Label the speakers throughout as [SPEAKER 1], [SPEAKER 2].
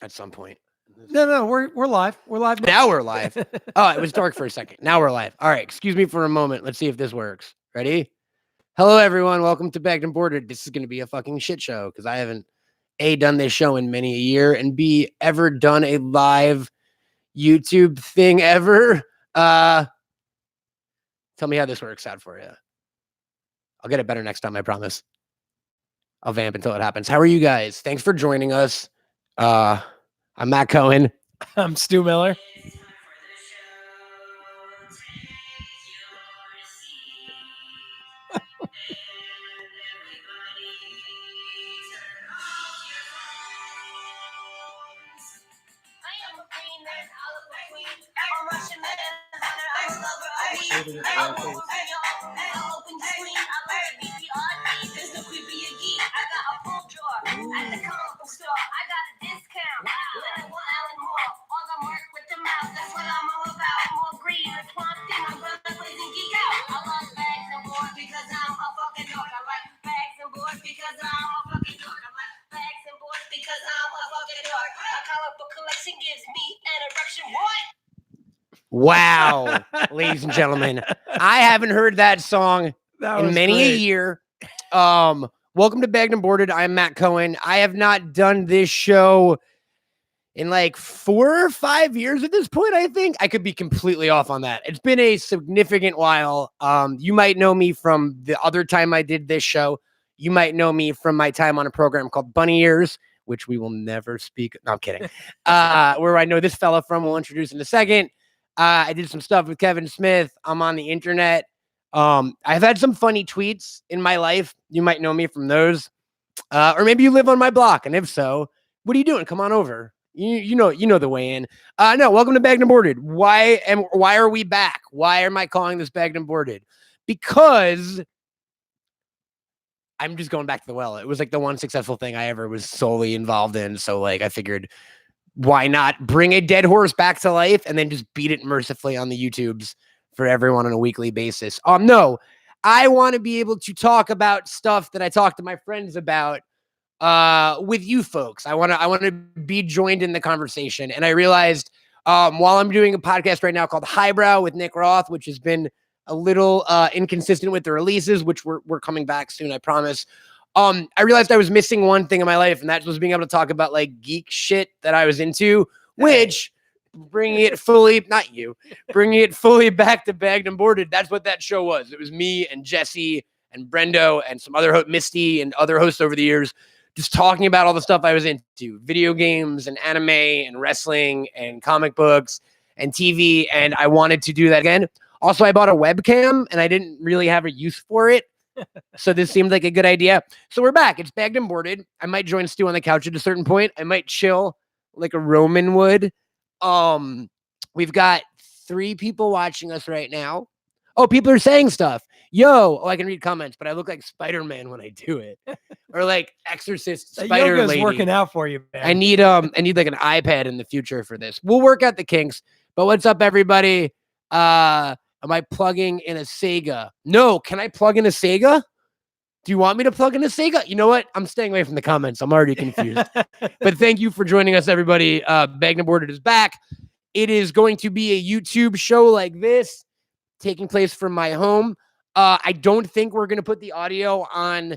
[SPEAKER 1] at some point.
[SPEAKER 2] No, we're live. We're live
[SPEAKER 1] now. We're live. Oh, it was dark for a second. Now we're live. All right, excuse me for a moment. Let's see if this works. Ready? Hello, everyone. Welcome to Bagged and Boarded. This is going to be a fucking shit show because I haven't A, done this show in many a year, and B, ever done a live YouTube thing ever. Tell me how this works out for you. I'll get it better next time, I promise. I'll vamp until it happens. How are you guys? Thanks for joining us. I'm Matt Cohen.
[SPEAKER 2] I'm Stu Miller.
[SPEAKER 1] Wow, ladies and gentlemen, I haven't heard that song in many a year. Welcome to Bagged and Boarded. I'm Matt Cohen. I have not done this show in like 4 or 5 years at this point. I think I could be completely off on that. It's been a significant while. You might know me from the other time I did this show. You might know me from my time on a program called Bunny Ears, which we will never speak. No, I'm kidding. Where I know this fella from. We'll introduce in a second. I did some stuff with Kevin Smith. I'm on the internet. I've had some funny tweets in my life. You might know me from those. Or maybe you live on my block. And if so, what are you doing? Come on over. You know the way in. No, welcome to Bagged and Boarded. Why are we back? Why am I calling this Bagged and Boarded? Because I'm just going back to the well. It was like the one successful thing I ever was solely involved in. So like I figured, why not bring a dead horse back to life and then just beat it mercifully on the YouTubes for everyone on a weekly basis? No, I want to be able to talk about stuff that I talk to my friends about with you folks. I want to be joined in the conversation. And I realized while I'm doing a podcast right now called Highbrow with Nick Roth, which has been a little inconsistent with the releases, which we're coming back soon, I promise. I realized I was missing one thing in my life, and that was being able to talk about like geek shit that I was into, which bringing it fully back to Bagged and Boarded. That's what that show was. It was me and Jesse and Brendo and some other Misty and other hosts over the years, just talking about all the stuff I was into, video games and anime and wrestling and comic books and TV. And I wanted to do that again. Also, I bought a webcam and I didn't really have a use for it. So this seemed like a good idea. So we're back. It's Bagged and Boarded. I might join Stu on the couch at a certain point. I might chill like a Roman would. We've got 3 people watching us right now. Oh, people are saying stuff. Yo, I can read comments, but I look like Spider-Man when I do it. Or like Exorcist Spider
[SPEAKER 2] Yoga's
[SPEAKER 1] Lady.
[SPEAKER 2] Working out for you, man.
[SPEAKER 1] I need like an iPad in the future for this. We'll work out the kinks. But what's up, everybody? Am I plugging in a Sega? No, can I plug in a Sega? Do you want me to plug in a Sega? You know what? I'm staying away from the comments. I'm already confused. But thank you for joining us, everybody. Bagged and Boarded is back. It is going to be a YouTube show like this, taking place from my home. I don't think we're going to put the audio on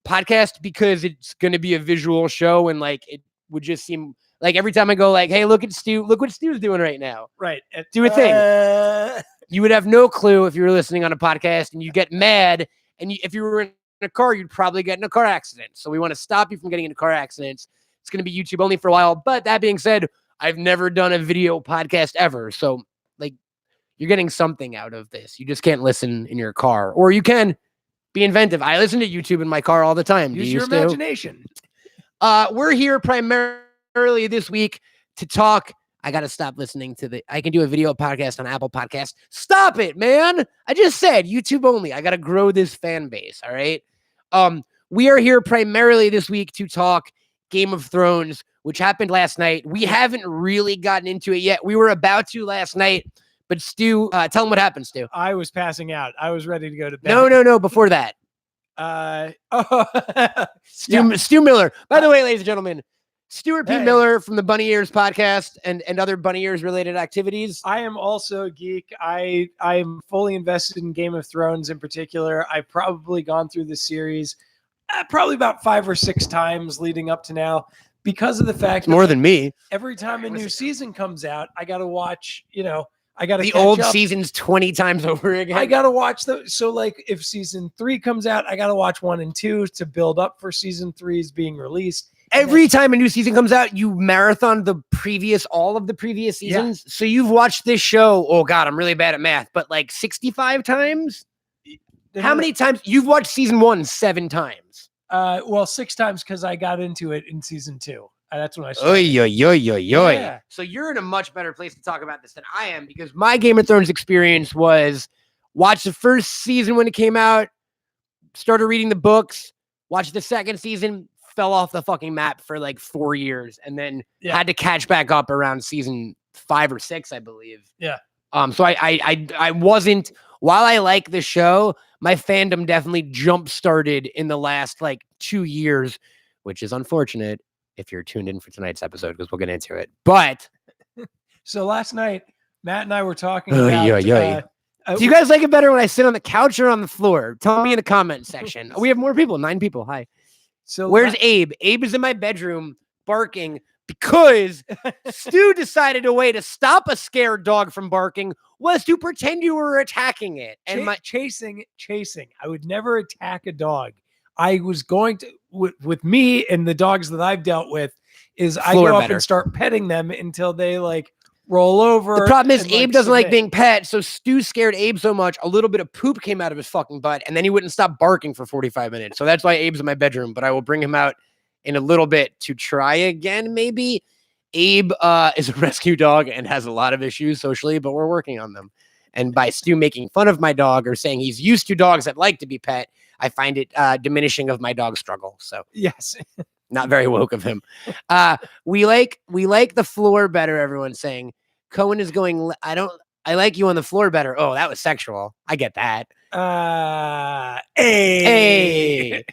[SPEAKER 1] podcast because it's going to be a visual show, and like it would just seem like every time I go like, hey, look at Stu, look what Stu's doing right now.
[SPEAKER 2] Right.
[SPEAKER 1] Do a thing. You would have no clue if you were listening on a podcast, and you get mad. And if you were in a car, you'd probably get in a car accident. So we want to stop you from getting into car accidents. It's going to be YouTube only for a while. But that being said, I've never done a video podcast ever. So like you're getting something out of this. You just can't listen in your car, or you can be inventive. I listen to YouTube in my car all the time.
[SPEAKER 2] Use your imagination.
[SPEAKER 1] We're here primarily this week to talk. I got to stop listening to I can do a video podcast on Apple Podcasts. Stop it, man. I just said YouTube only. I got to grow this fan base. All right. We are here primarily this week to talk Game of Thrones, which happened last night. We haven't really gotten into it yet. We were about to last night, but Stu, tell them what happened, Stu.
[SPEAKER 2] I was passing out. I was ready to go to bed.
[SPEAKER 1] No. Before that. Stu Miller. By the way, ladies and gentlemen, Stuart P.
[SPEAKER 2] Hey.
[SPEAKER 1] Miller from the Bunny Ears podcast and other Bunny Ears related activities.
[SPEAKER 2] I am also a geek. I'm fully invested in Game of Thrones in particular. I've probably gone through the series probably about 5 or 6 times leading up to now because of the fact
[SPEAKER 1] It's more than me.
[SPEAKER 2] every time a new season comes out, I got to watch, I got to
[SPEAKER 1] The
[SPEAKER 2] catch
[SPEAKER 1] old
[SPEAKER 2] up.
[SPEAKER 1] seasons 20 times over again.
[SPEAKER 2] I got to watch so like if season 3 comes out, I got to watch 1 and 2 to build up for season 3's being released.
[SPEAKER 1] Every time a new season comes out, you marathon all of the previous seasons. Yeah. So you've watched this show. Oh God, I'm really bad at math, but like 65 times. How many times you've watched season 1? 7 times.
[SPEAKER 2] Well, 6 times because I got into it in season 2. That's when I started.
[SPEAKER 1] Oy, oy, oy, oy, oy. Yeah. So you're in a much better place to talk about this than I am because my Game of Thrones experience was watch the first season when it came out, started reading the books, watched the second season, fell off the fucking map for like 4 years, and then had to catch back up around season 5 or 6, I believe.
[SPEAKER 2] Yeah.
[SPEAKER 1] So I wasn't. While I like the show, my fandom definitely jump started in the last like 2 years, which is unfortunate if you're tuned in for tonight's episode because we'll get into it. But
[SPEAKER 2] so last night, Matt and I were talking about.
[SPEAKER 1] Do you guys like it better when I sit on the couch or on the floor? Tell me in the comment section. We have more people. 9 people. Hi. So where's Abe? Abe is in my bedroom barking because Stu decided a way to stop a scared dog from barking was to pretend you were attacking it. And
[SPEAKER 2] chasing. I would never attack a dog. I was going to, with me and the dogs that I've dealt with, is I go up and start petting them until they like roll over.
[SPEAKER 1] The problem is Abe doesn't like being pet, so Stu scared Abe so much, a little bit of poop came out of his fucking butt, and then he wouldn't stop barking for 45 minutes. So that's why Abe's in my bedroom, but I will bring him out in a little bit to try again, maybe. Abe is a rescue dog and has a lot of issues socially, but we're working on them. And by Stu making fun of my dog or saying he's used to dogs that like to be pet, I find it diminishing of my dog's struggle. So
[SPEAKER 2] yes.
[SPEAKER 1] Not very woke of him. We like the floor better. Everyone's saying Cohen is going. I like you on the floor better. Oh, that was sexual. I get that.
[SPEAKER 2] Hey.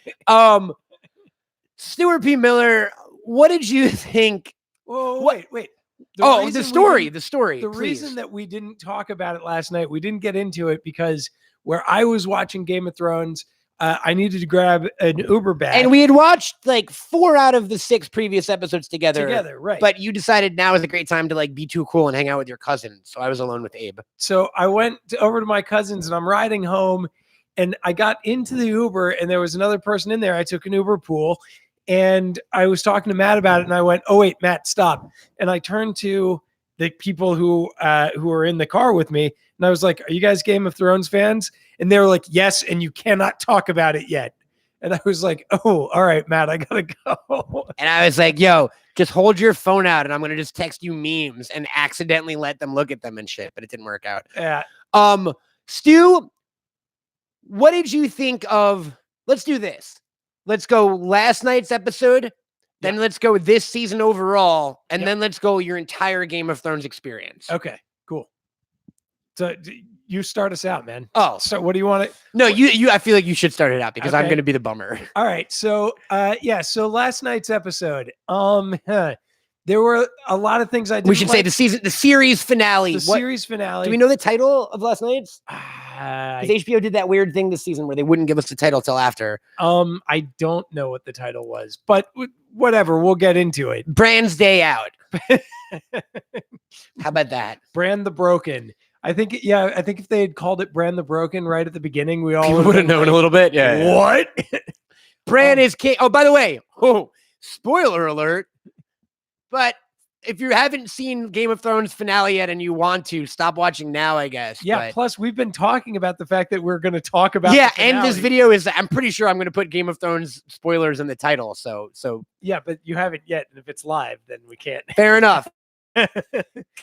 [SPEAKER 1] Stuart P. Miller, what did you think?
[SPEAKER 2] Whoa, wait.
[SPEAKER 1] The story.
[SPEAKER 2] The reason that we didn't talk about it last night, we didn't get into it because where I was watching Game of Thrones, I needed to grab an Uber back.
[SPEAKER 1] And we had watched like 4 out of the 6 previous episodes together.
[SPEAKER 2] Right.
[SPEAKER 1] But you decided now is a great time to like be too cool and hang out with your cousin. So I was alone with Abe.
[SPEAKER 2] So I went over to my cousin's and I'm riding home and I got into the Uber and there was another person in there. I took an Uber pool and I was talking to Matt about it and I went, "Oh wait, Matt, stop." And I turned to the people who were in the car with me and I was like, "Are you guys Game of Thrones fans?" And they were like, "Yes, and you cannot talk about it yet." And I was like, "Oh, all right, Matt, I gotta go."
[SPEAKER 1] And I was like, "Yo, just hold your phone out and I'm gonna just text you memes and accidentally let them look at them and shit." But it didn't work out.
[SPEAKER 2] Yeah.
[SPEAKER 1] Stu, what did you think of? Let's do this. Let's go last night's episode, then let's go this season overall, and then let's go your entire Game of Thrones experience.
[SPEAKER 2] Okay, cool. So you start us out, man.
[SPEAKER 1] Oh,
[SPEAKER 2] so what do you want to?
[SPEAKER 1] No, you. I feel like you should start it out because I'm going to be the bummer.
[SPEAKER 2] All right. So, So last night's episode, there were a lot of things I didn't.
[SPEAKER 1] We should say the series finale.
[SPEAKER 2] Series finale.
[SPEAKER 1] Do we know the title of last night's? Because HBO did that weird thing this season where they wouldn't give us the title till after.
[SPEAKER 2] I don't know what the title was, but whatever. We'll get into it.
[SPEAKER 1] Brand's Day Out. How about that?
[SPEAKER 2] Brand the Broken. I think if they had called it Brand the Broken right at the beginning, we all
[SPEAKER 1] would have known a little bit. Yeah.
[SPEAKER 2] What?
[SPEAKER 1] Bran is king. Oh, by the way, spoiler alert. But if you haven't seen Game of Thrones finale yet and you want to, stop watching now, I guess.
[SPEAKER 2] Yeah. Plus, we've been talking about the fact that we're going to talk about.
[SPEAKER 1] Yeah, and this video is. I'm pretty sure I'm going to put Game of Thrones spoilers in the title. So.
[SPEAKER 2] Yeah, but you haven't yet, and if it's live, then we can't.
[SPEAKER 1] Fair enough.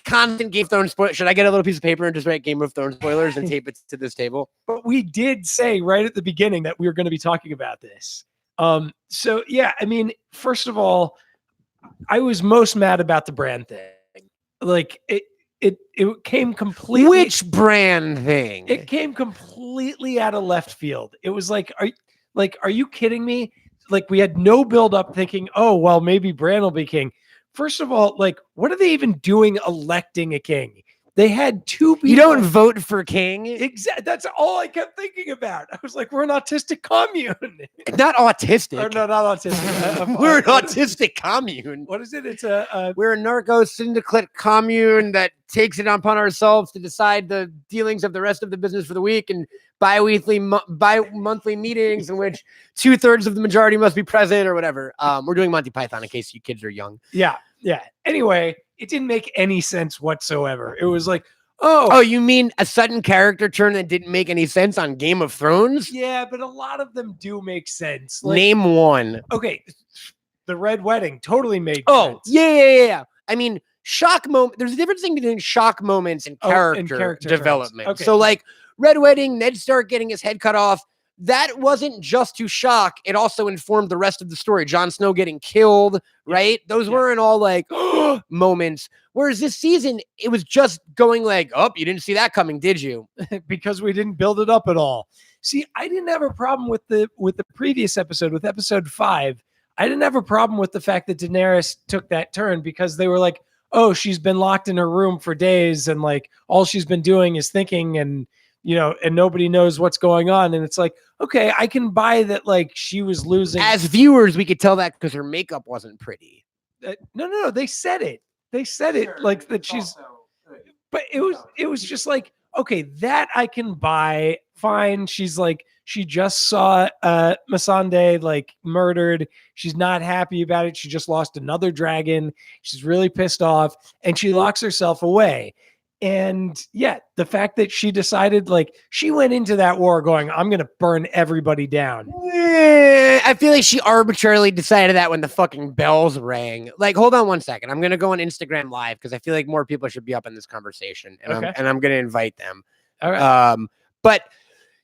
[SPEAKER 1] Constant Game of Thrones spoilers. Should I get a little piece of paper and just write Game of Thrones spoilers and tape it to this table?
[SPEAKER 2] But we did say right at the beginning that we were going to be talking about this. So yeah, I mean, first of all, I was most mad about the Bran thing. Like it came completely.
[SPEAKER 1] Which Bran thing?
[SPEAKER 2] It came completely out of left field. It was like, are you kidding me? like we had no build up thinking, oh, well, maybe Bran will be king. First of all, like, what are they even doing electing a king? They had two people.
[SPEAKER 1] You don't vote for king.
[SPEAKER 2] Exactly. That's all I kept thinking about. I was like, we're an autistic commune.
[SPEAKER 1] Not autistic.
[SPEAKER 2] Or no, not autistic.
[SPEAKER 1] We're an autistic commune.
[SPEAKER 2] What is it? It's
[SPEAKER 1] we're a narco syndicate commune that takes it upon ourselves to decide the dealings of the rest of the business for the week and bi-monthly meetings in which 2/3 of the majority must be present or whatever. We're doing Monty Python in case you kids are young.
[SPEAKER 2] Yeah. Anyway, it didn't make any sense whatsoever. It was like,
[SPEAKER 1] oh, you mean a sudden character turn that didn't make any sense on Game of Thrones?
[SPEAKER 2] Yeah, but a lot of them do make sense. Like,
[SPEAKER 1] name one.
[SPEAKER 2] Okay, the Red Wedding totally made
[SPEAKER 1] sense.
[SPEAKER 2] Oh,
[SPEAKER 1] yeah. I mean, shock moment. There's a difference between shock moments and character development.
[SPEAKER 2] Okay.
[SPEAKER 1] So, like Red Wedding, Ned Stark getting his head cut off. That wasn't just to shock. It also informed the rest of the story. Jon Snow getting killed, right? Those weren't all like moments. Whereas this season, it was just going like, oh, you didn't see that coming, did you?
[SPEAKER 2] Because we didn't build it up at all. See, I didn't have a problem with the previous episode, with episode 5. I didn't have a problem with the fact that Daenerys took that turn because they were like, oh, she's been locked in her room for days and like all she's been doing is thinking and and nobody knows what's going on. And it's like, okay, I can buy that. Like she was losing.
[SPEAKER 1] As viewers, we could tell that because her makeup wasn't pretty.
[SPEAKER 2] No. They said it. They said it like that. She's, but it was just like, okay, that I can buy. Fine. She's like, she just saw Missandei like murdered. She's not happy about it. She just lost another dragon. She's really pissed off and she locks herself away. And yeah, the fact that she decided, like, she went into that war going, I'm going to burn everybody down.
[SPEAKER 1] I feel like she arbitrarily decided that when the fucking bells rang. Like, hold on one second. I'm going to go on Instagram Live because I feel like more people should be up in this conversation. And I'm going to invite them.
[SPEAKER 2] All right.
[SPEAKER 1] But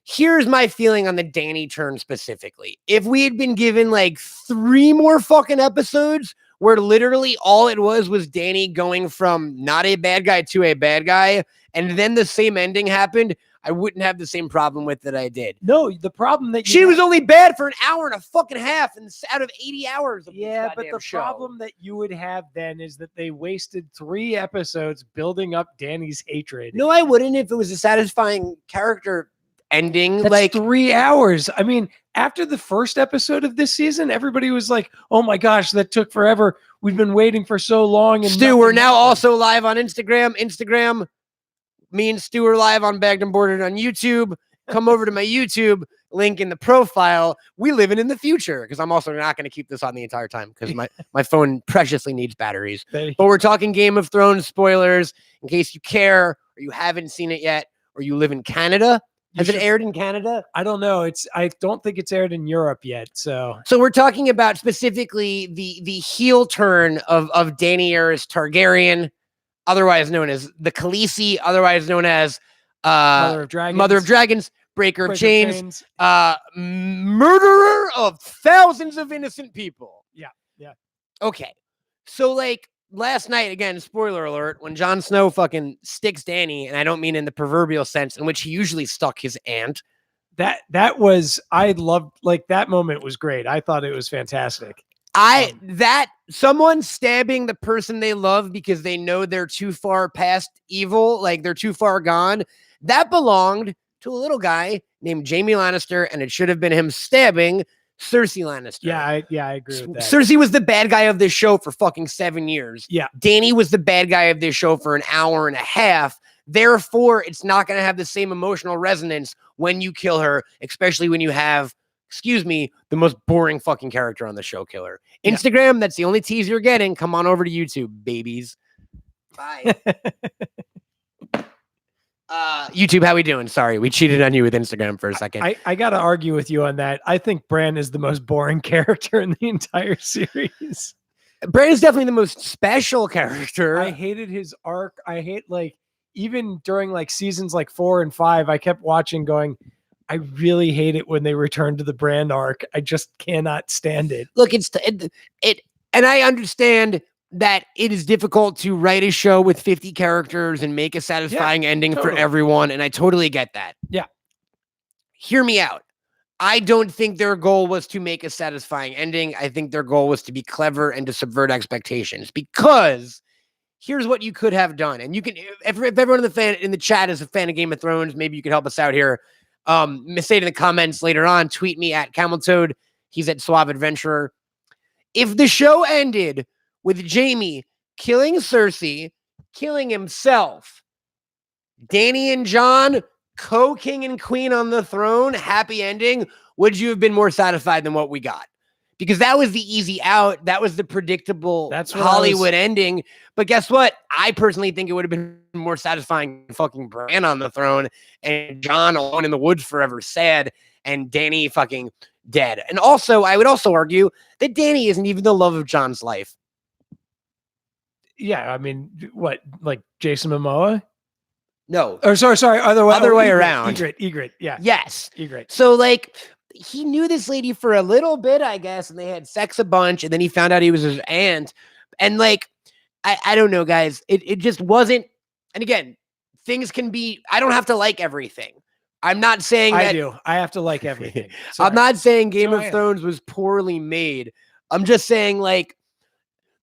[SPEAKER 1] here's my feeling on the Dany turn specifically. If we had been given like 3 more fucking episodes where literally all it was Dany going from not a bad guy to a bad guy, and then the same ending happened, I wouldn't have the same problem with that I did.
[SPEAKER 2] No, the problem that
[SPEAKER 1] she was only bad for an hour and a fucking half and out of 80 hours. Of
[SPEAKER 2] but the problem that you would have then is that they wasted 3 episodes building up Dany's hatred.
[SPEAKER 1] No, I wouldn't if it was a satisfying character ending.
[SPEAKER 2] That's
[SPEAKER 1] like
[SPEAKER 2] 3 hours. I mean, after the first episode of this season, everybody was like, oh my gosh, that took forever. We've been waiting for so long. And
[SPEAKER 1] Stu, we're now also live on Instagram. Me and Stu are live on Bagged and Boarded on YouTube. Come over to my YouTube, link in the profile. We living in the future because I'm also not going to keep this on the entire time because my phone preciously needs batteries. But we're talking Game of Thrones spoilers in case you care or you haven't seen it yet or you live in Canada. Has it aired in Canada?
[SPEAKER 2] I don't know. I don't think it's aired in Europe yet. So
[SPEAKER 1] we're talking about specifically the heel turn of Daenerys Targaryen, otherwise known as the Khaleesi, otherwise known as Mother of Dragons, Breaker of Chains, murderer of thousands of innocent people.
[SPEAKER 2] Yeah.
[SPEAKER 1] Okay. So like last night, again, spoiler alert, when Jon Snow fucking sticks Dany, and I don't mean in the proverbial sense in which he usually stuck his aunt.
[SPEAKER 2] That was, I loved, like, that moment was great. I thought it was fantastic.
[SPEAKER 1] That someone stabbing the person they love because they know they're too far past evil, like they're too far gone, that belonged to a little guy named Jaime Lannister, and it should have been him stabbing Cersei Lannister.
[SPEAKER 2] Yeah, I agree with that.
[SPEAKER 1] Cersei was the bad guy of this show for fucking 7 years.
[SPEAKER 2] Yeah.
[SPEAKER 1] Dany was the bad guy of this show for an hour and a half. Therefore, it's not going to have the same emotional resonance when you kill her, especially when you have, the most boring fucking character on the show kill her. Instagram, that's the only tease you're getting. Come on over to YouTube, babies. Bye. YouTube, how we doing? Sorry, we cheated on you with Instagram for a second.
[SPEAKER 2] I got to argue with you on that. I think Bran is the most boring character in the entire series.
[SPEAKER 1] Bran is definitely the most special character.
[SPEAKER 2] I hated his arc. I hate, like, even during like seasons like 4 and 5, I kept watching going, I really hate it when they return to the Bran arc. I just cannot stand it.
[SPEAKER 1] Look, and I understand that it is difficult to write a show with 50 characters and make a satisfying ending for everyone. And I totally get that.
[SPEAKER 2] Yeah.
[SPEAKER 1] Hear me out. I don't think their goal was to make a satisfying ending. I think their goal was to be clever and to subvert expectations, because here's what you could have done. And you can, if everyone in the chat is a fan of Game of Thrones, maybe you could help us out here. Say it in the comments later on. Tweet me at Cameltoad. He's at Suave Adventurer. If the show ended with Jaime killing Cersei, killing himself, Dany and Jon, co-king and queen on the throne, happy ending, would you have been more satisfied than what we got? Because that was the easy out. That was the predictable Hollywood ending. But guess what? I personally think it would have been more satisfying fucking Bran on the throne and Jon alone in the woods forever sad and Dany fucking dead. And also, I would also argue that Dany isn't even the love of Jon's life.
[SPEAKER 2] Yeah, I mean, what, like Jason Momoa?
[SPEAKER 1] No.
[SPEAKER 2] Or sorry, other way
[SPEAKER 1] around.
[SPEAKER 2] Egret, yeah.
[SPEAKER 1] Yes.
[SPEAKER 2] Egret.
[SPEAKER 1] So like he knew this lady for a little bit, I guess, and they had sex a bunch, and then he found out he was his aunt. And like, I don't know, guys. It just wasn't. And again, things can be, I don't have to like everything. I'm not saying that.
[SPEAKER 2] I do. I have to like everything.
[SPEAKER 1] I'm not saying Game of Thrones was poorly made. I'm just saying, like,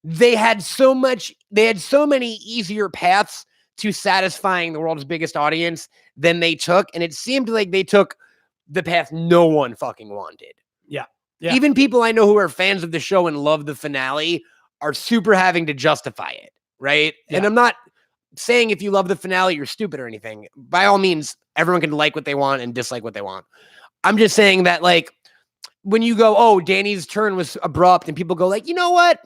[SPEAKER 1] they had so many easier paths to satisfying the world's biggest audience than they took. And it seemed like they took the path no one fucking wanted.
[SPEAKER 2] Yeah.
[SPEAKER 1] Even people I know who are fans of the show and love the finale are super having to justify it. Right. Yeah. And I'm not saying if you love the finale, you're stupid or anything. By all means, everyone can like what they want and dislike what they want. I'm just saying that, like, when you go, oh, Dany's turn was abrupt, and people go like, you know what?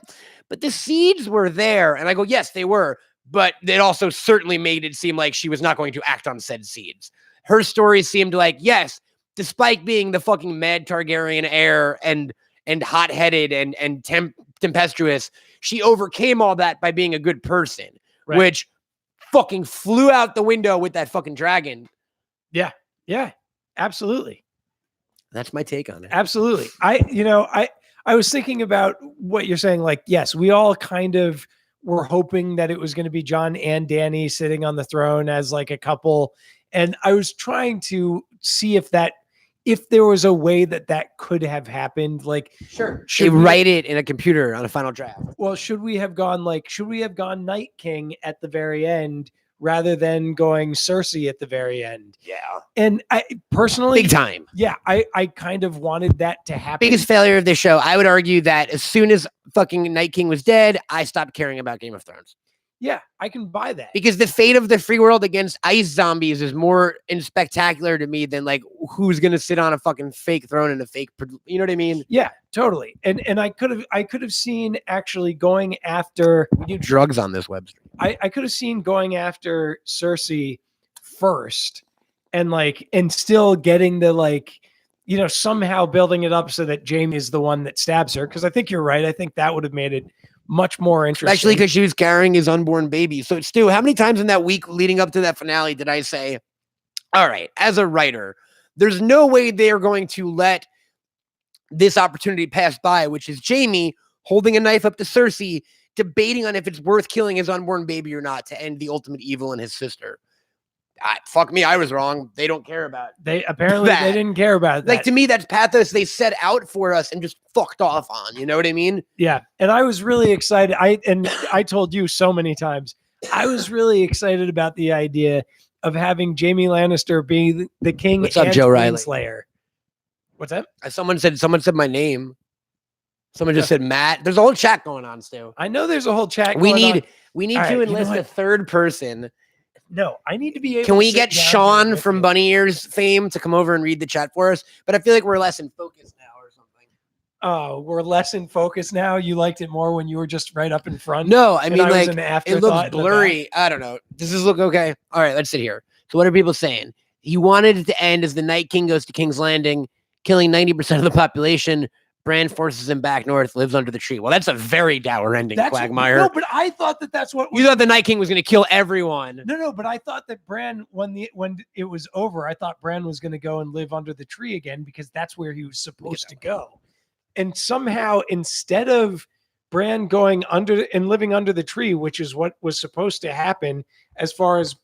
[SPEAKER 1] But the seeds were there. And I go, yes, they were. But it also certainly made it seem like she was not going to act on said seeds. Her story seemed like, yes, despite being the fucking mad Targaryen heir and hot-headed and tempestuous, she overcame all that by being a good person, right, which fucking flew out the window with that fucking dragon.
[SPEAKER 2] Yeah. Yeah, absolutely.
[SPEAKER 1] That's my take on it.
[SPEAKER 2] Absolutely. I was thinking about what you're saying. Like, yes, we all kind of were hoping that it was going to be Jon and Dany sitting on the throne as like a couple. And I was trying to see if there was a way that could have happened. Like,
[SPEAKER 1] sure. Should we write it in a computer on a final draft?
[SPEAKER 2] Well, should we have gone Night King at the very end rather than going Cersei at the very end?
[SPEAKER 1] Yeah.
[SPEAKER 2] And I personally,
[SPEAKER 1] big time.
[SPEAKER 2] Yeah. I kind of wanted that to happen.
[SPEAKER 1] Biggest failure of this show. I would argue that as soon as fucking Night King was dead, I stopped caring about Game of Thrones.
[SPEAKER 2] Yeah, I can buy that.
[SPEAKER 1] Because the fate of the free world against ice zombies is more spectacular to me than like who's going to sit on a fucking fake throne and a fake, you know what I mean?
[SPEAKER 2] Yeah, totally. And I could have seen actually going after,
[SPEAKER 1] we do drugs on this web stream.
[SPEAKER 2] I could have seen going after Cersei first and still getting the, like, you know, somehow building it up so that Jaime is the one that stabs her. Cause I think you're right. I think that would have made it much more interesting.
[SPEAKER 1] Especially because she was carrying his unborn baby. So Stu, how many times in that week leading up to that finale did I say, all right, as a writer, there's no way they are going to let this opportunity pass by, which is Jaime holding a knife up to Cersei, debating on if it's worth killing his unborn baby or not to end the ultimate evil in his sister. Fuck me, I was wrong. They don't care about
[SPEAKER 2] they didn't care about that.
[SPEAKER 1] Like, to me, that's pathos they set out for us and just fucked off on. You know what I mean?
[SPEAKER 2] Yeah. And I was really excited. I told you so many times, I was really excited about the idea of having Jaime Lannister be the king.
[SPEAKER 1] What's up, Joe Riley?
[SPEAKER 2] Slayer. What's that?
[SPEAKER 1] Someone said my name. Someone just said Matt. There's a whole chat going on, Stu.
[SPEAKER 2] I know there's a whole chat
[SPEAKER 1] we
[SPEAKER 2] going
[SPEAKER 1] need
[SPEAKER 2] on.
[SPEAKER 1] We need to enlist a third person.
[SPEAKER 2] No, I need to be able.
[SPEAKER 1] Can we get Sean from Bunny Ears fame to come over and read the chat for us? But I feel like we're less in focus now or something.
[SPEAKER 2] Oh, we're less in focus now. You liked it more when you were just right up in front.
[SPEAKER 1] No, I mean, like, it looks blurry. I don't know. Does this look okay? All right, let's sit here. So what are people saying? He wanted it to end as the Night King goes to King's Landing, killing 90% of the population. Bran forces him back north, lives under the tree. Well, that's a very dour ending, Quagmire.
[SPEAKER 2] No, but I thought that's what
[SPEAKER 1] you thought. The Night King was going to kill everyone.
[SPEAKER 2] No, but I thought that Bran, when it was over, I thought Bran was going to go and live under the tree again because that's where he was supposed to go. And somehow, instead of Bran going under and living under the tree, which is what was supposed to happen, as far as,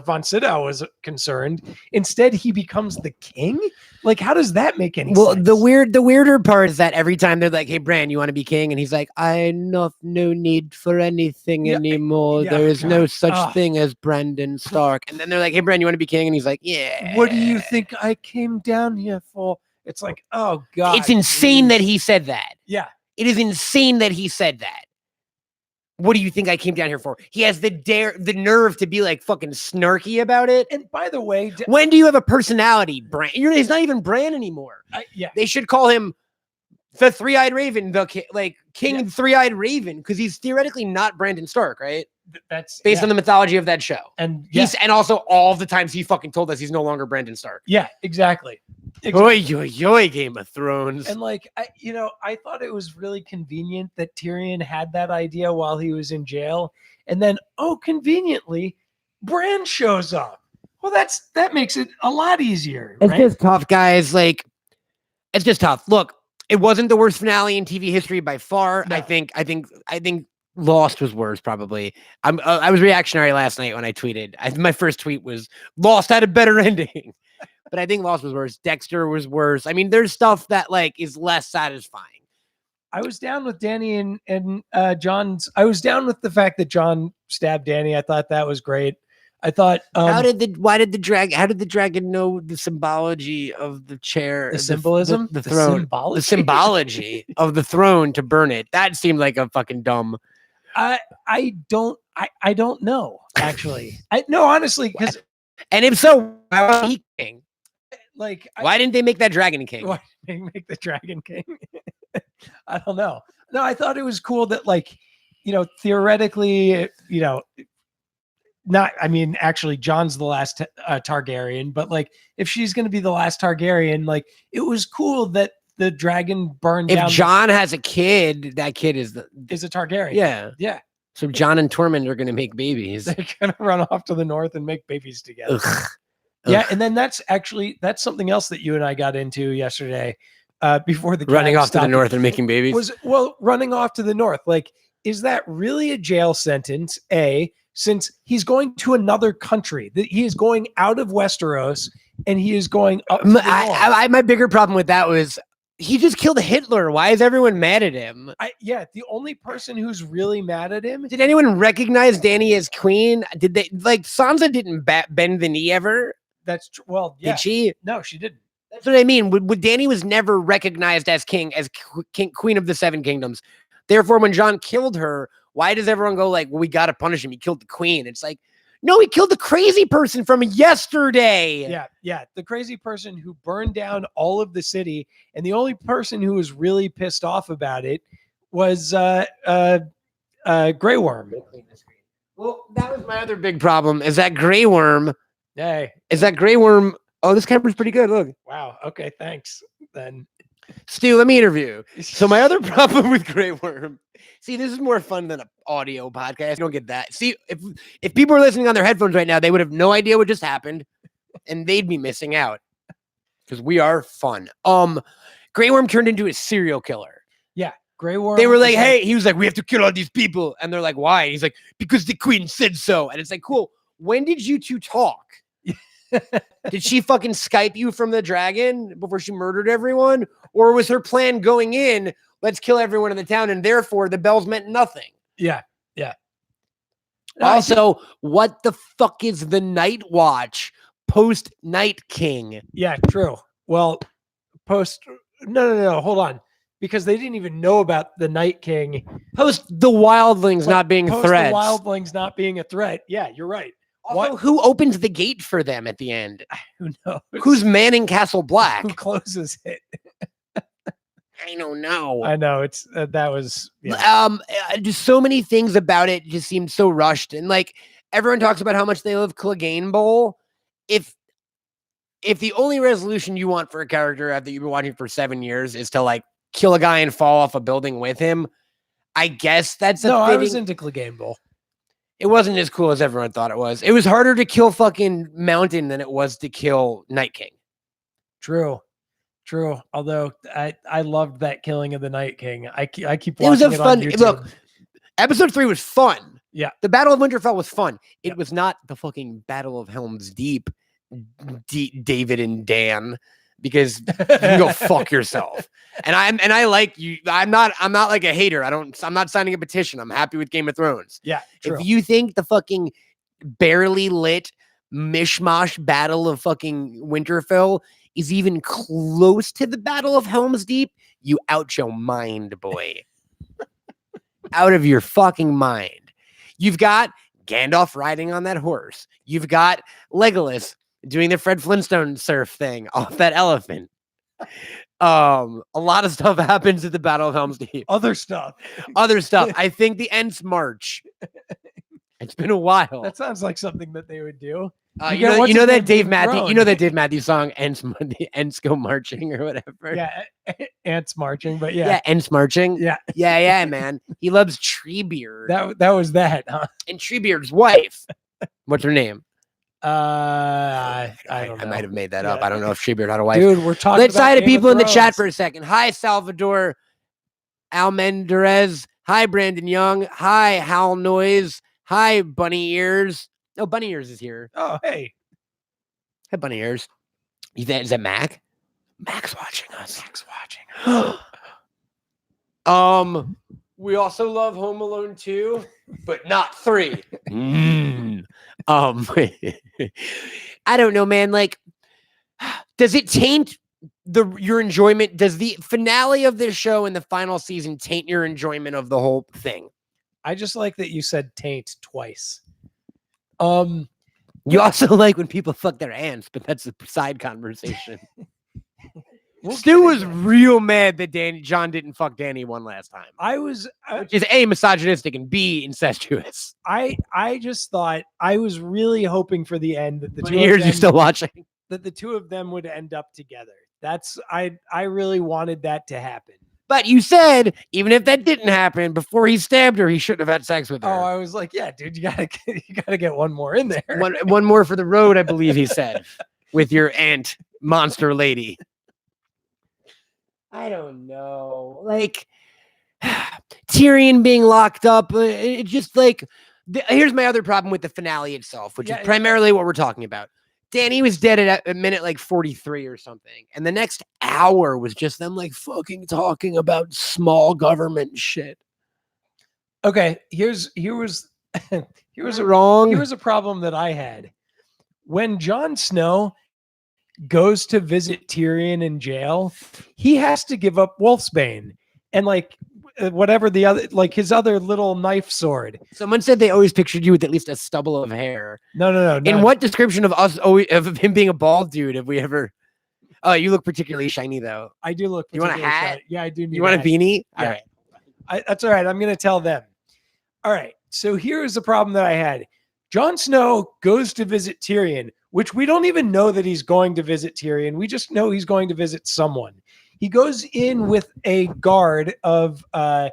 [SPEAKER 2] von Sydow was concerned. Instead, he becomes the king. Like, how does that make any
[SPEAKER 1] Well,
[SPEAKER 2] sense?
[SPEAKER 1] the weirder part is that every time they're like, "Hey, Bran, you want to be king?" and he's like, "I no need for anything anymore. There is no such thing as Brandon Stark." And then they're like, "Hey, Bran, you want to be king?" and he's like, "Yeah."
[SPEAKER 2] What do you think I came down here for? It's like, oh God,
[SPEAKER 1] it's insane that he said that.
[SPEAKER 2] Yeah,
[SPEAKER 1] it is insane that he said that. What do you think I came down here for? He has the nerve to be like fucking snarky about it.
[SPEAKER 2] And by the way,
[SPEAKER 1] when do you have a personality, Bran? He's not even Bran anymore. They should call him the Three-Eyed Raven, King Three-Eyed Raven, because he's theoretically not Brandon Stark, right?
[SPEAKER 2] That's
[SPEAKER 1] based on the mythology of that show.
[SPEAKER 2] And
[SPEAKER 1] and also all the times he fucking told us he's no longer Brandon Stark.
[SPEAKER 2] Yeah, exactly.
[SPEAKER 1] Oy, Game of Thrones.
[SPEAKER 2] And like, I thought it was really convenient that Tyrion had that idea while he was in jail. And then, conveniently, Bran shows up. Well, that makes it a lot easier.
[SPEAKER 1] It's just tough, guys. Like, it's just tough. Look, it wasn't the worst finale in TV history by far. No. I think Lost was worse, probably. I was reactionary last night when I tweeted. My first tweet was Lost had a better ending. But I think Lost was worse. Dexter was worse. I mean, there's stuff that like is less satisfying.
[SPEAKER 2] I was down with Danny and John's. I was down with the fact that John stabbed Danny. I thought that was great. I thought,
[SPEAKER 1] how did the dragon know the symbology of the chair,
[SPEAKER 2] the symbolism,
[SPEAKER 1] the throne, the symbology of the throne to burn it? That seemed like a fucking dumb.
[SPEAKER 2] I don't know, actually. Honestly, because
[SPEAKER 1] and if so, why was he king?
[SPEAKER 2] Like,
[SPEAKER 1] why didn't they make that dragon king?
[SPEAKER 2] Why didn't they make the dragon king? I don't know. No, I thought it was cool that, like, theoretically, not. I mean, actually, John's the last Targaryen, but like, if she's going to be the last Targaryen, like, it was cool that the dragon burned down.
[SPEAKER 1] If Jon has a kid, that kid is a
[SPEAKER 2] Targaryen.
[SPEAKER 1] Yeah,
[SPEAKER 2] yeah.
[SPEAKER 1] So Jon and Tormund are going to make babies.
[SPEAKER 2] They're going to run off to the north and make babies together. Yeah, and then that's something else that you and I got into yesterday before the
[SPEAKER 1] running off to the north and making babies.
[SPEAKER 2] Running off to the north. Like, is that really a jail sentence? Since he's going to another country, that he is going out of Westeros and he is going up to the north.
[SPEAKER 1] My bigger problem with that was he just killed Hitler. Why is everyone mad at him?
[SPEAKER 2] The only person who's really mad at him.
[SPEAKER 1] Did anyone recognize Dany as queen? Did they Sansa didn't bend the knee ever?
[SPEAKER 2] That's true. Well, yeah.
[SPEAKER 1] Did she?
[SPEAKER 2] No, she didn't.
[SPEAKER 1] That's what I mean. Dany was never recognized as queen of the Seven Kingdoms. Therefore, when Jon killed her, why does everyone go like, well, we got to punish him? He killed the queen. It's like, no, he killed the crazy person from yesterday.
[SPEAKER 2] Yeah. The crazy person who burned down all of the city. And the only person who was really pissed off about it was Grey Worm.
[SPEAKER 1] Well, that was my other big problem is that Grey Worm.
[SPEAKER 2] Hey.
[SPEAKER 1] Is that Grey Worm? Oh, this camera's pretty good. Look.
[SPEAKER 2] Wow. Okay. Thanks. Then.
[SPEAKER 1] Stu, let me interview. So my other problem with Grey Worm. See, this is more fun than an audio podcast. You don't get that. See, if people are listening on their headphones right now, they would have no idea what just happened, and they'd be missing out because we are fun. Grey Worm turned into a serial killer.
[SPEAKER 2] Yeah, Grey Worm.
[SPEAKER 1] They were like, "Hey," he was like, "We have to kill all these people," and they're like, "Why?" He's like, "Because the queen said so." And it's like, cool. When did you two talk? Did she fucking Skype you from the dragon before she murdered everyone? Or was her plan going in, let's kill everyone in the town, and therefore the bells meant nothing?
[SPEAKER 2] Yeah.
[SPEAKER 1] Also, what the fuck is the Night Watch post Night King?
[SPEAKER 2] Yeah, true. Well, no, hold on. Because they didn't even know about the Night King.
[SPEAKER 1] Post the wildlings not being threats.
[SPEAKER 2] The wildlings not being a threat. Yeah, you're right.
[SPEAKER 1] Also, who opens the gate for them at the end?
[SPEAKER 2] Who knows?
[SPEAKER 1] Who's manning Castle Black?
[SPEAKER 2] Who closes it?
[SPEAKER 1] I don't know.
[SPEAKER 2] I know it's that was
[SPEAKER 1] just so many things about it just seemed so rushed, and like everyone talks about how much they love Clegane Bowl. If the only resolution you want for a character that you've been watching for 7 years is to like kill a guy and fall off a building with him, I guess that's
[SPEAKER 2] I was into Clegane Bowl.
[SPEAKER 1] It wasn't as cool as everyone thought it was. It was harder to kill fucking Mountain than it was to kill Night King.
[SPEAKER 2] True. Although I loved that killing of the Night King. I keep watching it on YouTube.
[SPEAKER 1] Look, episode 3 was fun.
[SPEAKER 2] Yeah.
[SPEAKER 1] The Battle of Winterfell was fun. It
[SPEAKER 2] Yep.
[SPEAKER 1] was not the fucking Battle of Helm's Deep, David and Dan, because you can go fuck yourself. And I like you. I'm not like a hater. I'm not signing a petition. I'm happy with Game of Thrones.
[SPEAKER 2] Yeah, true.
[SPEAKER 1] If you think the fucking barely lit mishmash Battle of fucking Winterfell is even close to the Battle of Helm's Deep, you out your mind, boy. Out of your fucking mind. You've got Gandalf riding on that horse. You've got Legolas doing the Fred Flintstone surf thing off that elephant. A lot of stuff happens at the Battle of Helm's Deep.
[SPEAKER 2] Other stuff.
[SPEAKER 1] I think the Ents March. It's been a while.
[SPEAKER 2] That sounds like something that they would do.
[SPEAKER 1] You know that Dave Matthews song, Ents Go Marching or whatever.
[SPEAKER 2] Yeah, Ants marching, but yeah.
[SPEAKER 1] Yeah, Ents Marching.
[SPEAKER 2] Yeah.
[SPEAKER 1] Yeah, man. He loves Treebeard.
[SPEAKER 2] That was that, huh?
[SPEAKER 1] And Treebeard's wife. What's her name?
[SPEAKER 2] I don't know.
[SPEAKER 1] I might have made that up. I don't know if Treebeard had a wife.
[SPEAKER 2] Dude, we're talking
[SPEAKER 1] Let's
[SPEAKER 2] about
[SPEAKER 1] hi to
[SPEAKER 2] Game
[SPEAKER 1] people
[SPEAKER 2] of
[SPEAKER 1] in the chat
[SPEAKER 2] Thrones.
[SPEAKER 1] for a second. Hi, Salvador Almendarez. Hi, Brandon Young. Hi, Hal Noise. Hi, Bunny Ears. No, Bunny Ears is here.
[SPEAKER 2] Oh, hey.
[SPEAKER 1] Hi, Bunny Ears. Is that Mac? Mac's watching us. We also love Home Alone 2, but not 3. I don't know, man. Like, does it taint your enjoyment? Does the finale of this show and the final season taint your enjoyment of the whole thing?
[SPEAKER 2] I just like that you said taint twice.
[SPEAKER 1] You also like when people fuck their ants, but that's a side conversation. Stu was real mad that John didn't fuck Danny one last time. Which is A, misogynistic, and B, incestuous.
[SPEAKER 2] I just thought, I was really hoping for the end that the two
[SPEAKER 1] Years you're still watching.
[SPEAKER 2] That the two of them would end up together. I really wanted that to happen.
[SPEAKER 1] But you said, even if that didn't happen, before he stabbed her, he shouldn't have had sex with her.
[SPEAKER 2] Oh, I was like, yeah, dude, you gotta get one more in there.
[SPEAKER 1] One more for the road, I believe he said, with your ant monster lady. I don't know. Like, Tyrion being locked up, it just like, here's my other problem with the finale itself, which is primarily what we're talking about. Danny was dead at minute like 43 or something. And the next hour was just them like fucking talking about small government shit.
[SPEAKER 2] Okay, here was a problem that I had. When Jon Snow goes to visit Tyrion in jail, he has to give up Wolfsbane and like whatever the other, like his other little knife sword.
[SPEAKER 1] Someone said they always pictured you with at least a stubble of hair.
[SPEAKER 2] No.
[SPEAKER 1] In what description of us of him being a bald dude have we ever? Oh, you look particularly shiny though.
[SPEAKER 2] I do look.
[SPEAKER 1] You want a hat?
[SPEAKER 2] Shiny. Yeah, I do. Need
[SPEAKER 1] you want a beanie?
[SPEAKER 2] Yeah.
[SPEAKER 1] All right.
[SPEAKER 2] That's all right. I'm gonna tell them. All right. So here's the problem that I had. Jon Snow goes to visit Tyrion, which we don't even know that he's going to visit Tyrion. We just know he's going to visit someone. He goes in with a guard of the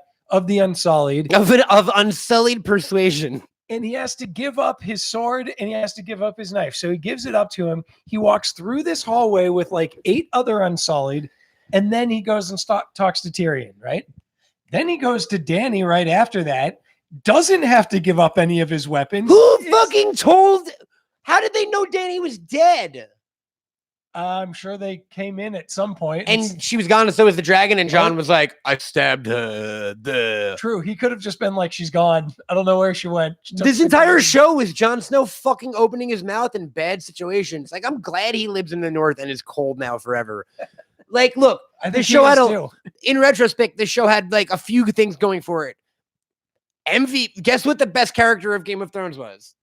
[SPEAKER 2] Unsullied.
[SPEAKER 1] Of Unsullied persuasion.
[SPEAKER 2] And he has to give up his sword and he has to give up his knife. So he gives it up to him. He walks through this hallway with like 8 other Unsullied. And then he goes and talks to Tyrion, right? Then he goes to Danny right after that. Doesn't have to give up any of his weapons.
[SPEAKER 1] Fucking told? How did they know Danny was dead?
[SPEAKER 2] I'm sure they came in at some point.
[SPEAKER 1] And she was gone, and so was the dragon. And John was like, I stabbed her.
[SPEAKER 2] True. He could have just been like, she's gone. I don't know where she went.
[SPEAKER 1] This entire show was Jon Snow fucking opening his mouth in bad situations. Like, I'm glad he lives in the North and is cold now forever. Like, look, this show had in retrospect, this show had like a few things going for it. Guess what the best character of Game of Thrones was?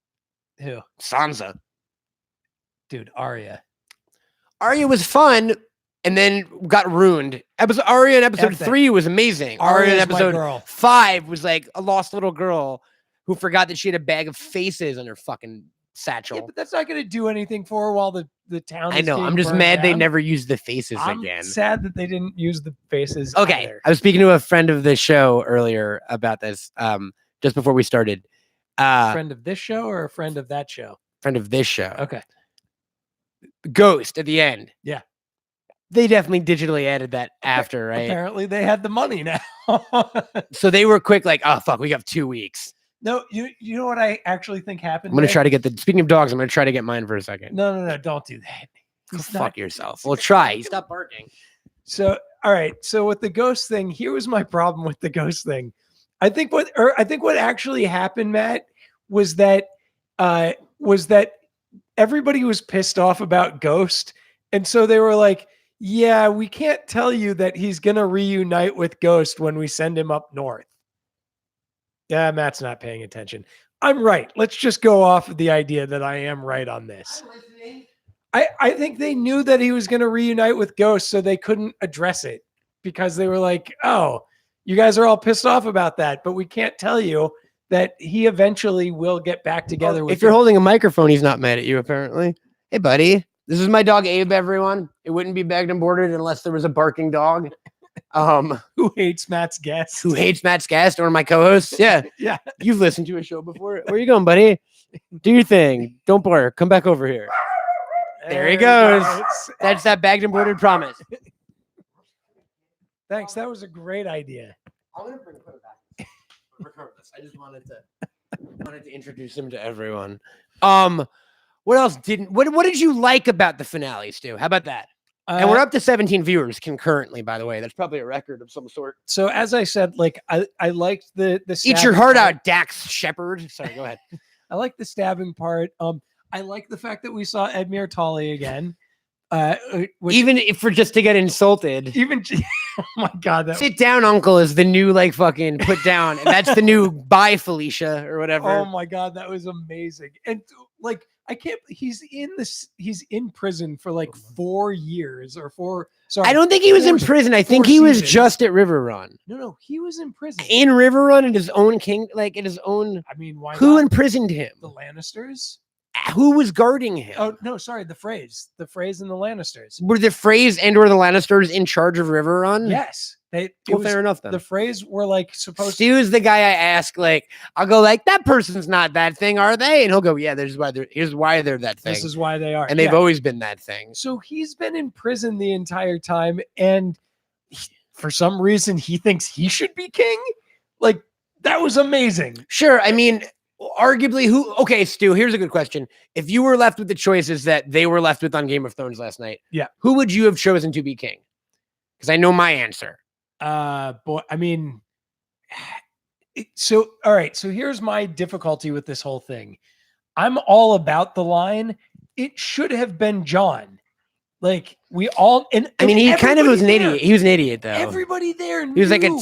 [SPEAKER 2] Who?
[SPEAKER 1] Sansa.
[SPEAKER 2] Dude, Arya.
[SPEAKER 1] Arya was fun and then got ruined. Arya in episode 3 was amazing. Arya in episode 5 was like a lost little girl who forgot that she had a bag of faces on her fucking satchel.
[SPEAKER 2] Yeah, but that's not going to do anything for her while the town
[SPEAKER 1] I know. I'm just mad they never used the faces again.
[SPEAKER 2] I'm sad that they didn't use the faces.
[SPEAKER 1] Okay.
[SPEAKER 2] Either.
[SPEAKER 1] I was speaking to a friend of the show earlier about this just before we started.
[SPEAKER 2] Friend of this show or a friend of that show?
[SPEAKER 1] Friend of this show.
[SPEAKER 2] Okay.
[SPEAKER 1] Ghost at the end.
[SPEAKER 2] Yeah.
[SPEAKER 1] They definitely digitally added that after, right?
[SPEAKER 2] Apparently they had the money now.
[SPEAKER 1] So they were quick, like, oh, fuck, we got 2 weeks.
[SPEAKER 2] No, you know what I actually think happened?
[SPEAKER 1] I'm gonna
[SPEAKER 2] there?
[SPEAKER 1] try to get the. Speaking of dogs, I'm gonna try to get mine for a second.
[SPEAKER 2] No, don't do that.
[SPEAKER 1] Go
[SPEAKER 2] He's
[SPEAKER 1] fuck
[SPEAKER 2] not
[SPEAKER 1] yourself. We'll try. Stop barking.
[SPEAKER 2] So, all right. So with the ghost thing, here was my problem with the ghost thing. I think what actually happened, Matt, was that everybody was pissed off about Ghost, and so they were like, "Yeah, we can't tell you that he's gonna reunite with Ghost when we send him up north." Yeah, Matt's not paying attention. I'm right. Let's just go off of the idea that I am right on this.
[SPEAKER 1] I'm listening.
[SPEAKER 2] I think they knew that he was going to reunite with Ghost, so they couldn't address it because they were like, "Oh, you guys are all pissed off about that, but we can't tell you that he eventually will get back together with."
[SPEAKER 1] If you're holding a microphone, he's not mad at you. Apparently. Hey, buddy. This is my dog Abe. Everyone. It wouldn't be bagged and boarded unless there was a barking dog.
[SPEAKER 2] Who hates Matt's guest?
[SPEAKER 1] Who hates Matt's guest or my co-hosts? Yeah.
[SPEAKER 2] Yeah.
[SPEAKER 1] You've listened to a show before. Where you going, buddy? Do your thing. Don't bark. Come back over here. There he goes. That's that bagged and boarded promise.
[SPEAKER 2] Thanks. That was a great idea.
[SPEAKER 1] I'm gonna bring him back. Regardless, I just wanted to introduce him to everyone. What else what did you like about the finale, Stu? How about that? And we're up to 17 viewers concurrently, by the way. That's probably a record of some sort.
[SPEAKER 2] So as I said, like I liked the
[SPEAKER 1] Eat your heart out, Dax Shepard. Sorry, go ahead.
[SPEAKER 2] I like the stabbing part. I like the fact that we saw Edmure Tully again.
[SPEAKER 1] Even if for just to get insulted.
[SPEAKER 2] Oh my god,
[SPEAKER 1] sit down, uncle is the new like fucking put down, and that's the new bye Felicia or whatever.
[SPEAKER 2] Oh my god, that was amazing. And like I can't. He's in prison for like 4 years or 4. Sorry,
[SPEAKER 1] I don't think he was in prison. I think he was just at River Run.
[SPEAKER 2] No, he was in prison.
[SPEAKER 1] In River Run, in his own like in his own.
[SPEAKER 2] I mean, why?
[SPEAKER 1] Who
[SPEAKER 2] not?
[SPEAKER 1] imprisoned him?
[SPEAKER 2] The Lannisters.
[SPEAKER 1] Who was guarding him?
[SPEAKER 2] Oh no, sorry, the Freys and the Lannisters.
[SPEAKER 1] Were the Freys and/or the Lannisters in charge of River Run?
[SPEAKER 2] Yes,
[SPEAKER 1] fair enough then.
[SPEAKER 2] The Freys were like supposed.
[SPEAKER 1] Stu's the guy I ask. Like, I'll go like, that person's not that thing, are they? And he'll go, yeah. Here's why they're that thing.
[SPEAKER 2] This is why they are,
[SPEAKER 1] and they've always been that thing.
[SPEAKER 2] So he's been in prison the entire time, and for some reason, he thinks he should be king. Like that was amazing.
[SPEAKER 1] Sure, I mean. Arguably, okay, Stu, here's a good question. If you were left with the choices that they were left with on Game of Thrones last night,
[SPEAKER 2] yeah,
[SPEAKER 1] who would you have chosen to be king? Because I know my answer.
[SPEAKER 2] Boy, I mean, all right. So here's my difficulty with this whole thing. I'm all about the line. It should have been Jon. Like we all, and
[SPEAKER 1] I mean, he kind of was an idiot. He was an idiot, though.
[SPEAKER 2] Everybody there knew.
[SPEAKER 1] He was like a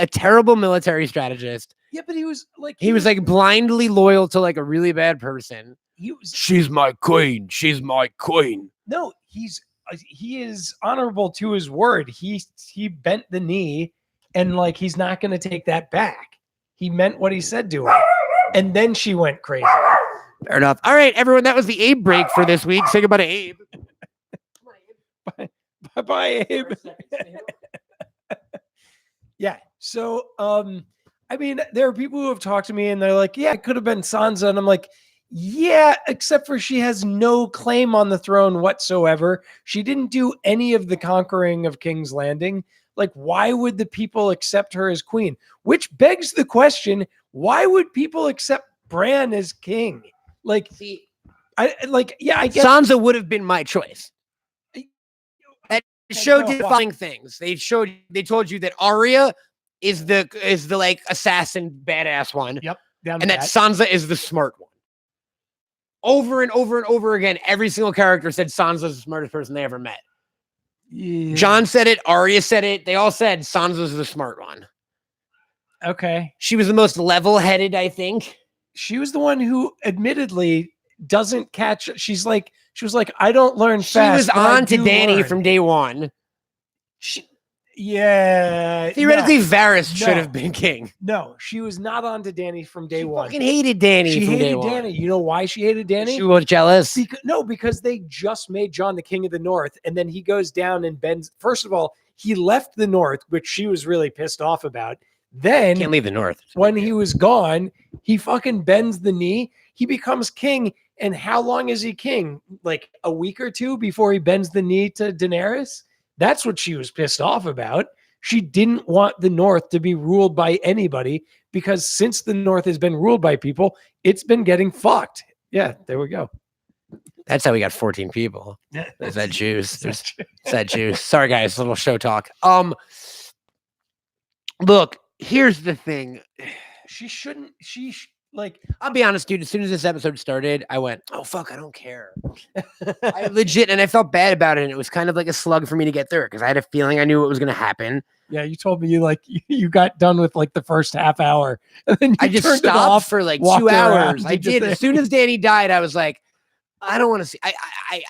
[SPEAKER 1] terrible military strategist.
[SPEAKER 2] Yeah, but he was like
[SPEAKER 1] blindly loyal to like a really bad person. She's my queen. She's my queen.
[SPEAKER 2] No, he is honorable to his word. He bent the knee, and like he's not going to take that back. He meant what he said to her, and then she went crazy.
[SPEAKER 1] Fair enough. All right, everyone, that was the Abe break for this week. Say goodbye to Abe.
[SPEAKER 2] Bye, Abe. Yeah. So, I mean, there are people who have talked to me and they're like, yeah, it could have been Sansa. And I'm like, yeah, except for she has no claim on the throne whatsoever. She didn't do any of the conquering of King's Landing. Like, why would the people accept her as queen? Which begs the question, why would people accept Bran as king? Like, I guess
[SPEAKER 1] Sansa would have been my choice. That showed the following things. They told you that Arya is the like assassin badass one.
[SPEAKER 2] Yep.
[SPEAKER 1] And that Sansa is the smart one. Over and over and over again, every single character said Sansa's the smartest person they ever met.
[SPEAKER 2] Yeah.
[SPEAKER 1] Jon said it, Arya said it. They all said Sansa's the smart one.
[SPEAKER 2] Okay.
[SPEAKER 1] She was the most level-headed, I think.
[SPEAKER 2] She was the one who admittedly doesn't catch. She was like, I don't learn fast.
[SPEAKER 1] She was on to Dany from day one. Theoretically, Varys should have been king.
[SPEAKER 2] No, she was not on to Dany from day one.
[SPEAKER 1] She fucking hated Dany.
[SPEAKER 2] She hated
[SPEAKER 1] Dany.
[SPEAKER 2] You know why she hated Dany?
[SPEAKER 1] She was jealous.
[SPEAKER 2] Because they just made Jon the king of the North, and then he goes down and bends. First of all, he left the North, which she was really pissed off about. Then
[SPEAKER 1] can't leave the North.
[SPEAKER 2] When he was gone, he fucking bends the knee. He becomes king. And how long is he king? Like a week or two before he bends the knee to Daenerys? That's what she was pissed off about. She didn't want the North to be ruled by anybody because since the North has been ruled by people, it's been getting fucked. Yeah, there we go.
[SPEAKER 1] That's how we got 14 people.
[SPEAKER 2] Yeah,
[SPEAKER 1] There's that juice.
[SPEAKER 2] that's
[SPEAKER 1] There's that juice. Sorry, guys. Little show talk. Look, here's the thing.
[SPEAKER 2] She shouldn't. Like,
[SPEAKER 1] I'll be honest, dude. As soon as this episode started, I went, "Oh fuck, I don't care." I legit, and I felt bad about it. And it was kind of like a slug for me to get through because I had a feeling I knew what was going to happen.
[SPEAKER 2] Yeah, you told me you got done with like the first half hour, and then
[SPEAKER 1] I just stopped for like 2 hours. I did. As soon as Danny died, I was like, I don't want to see. I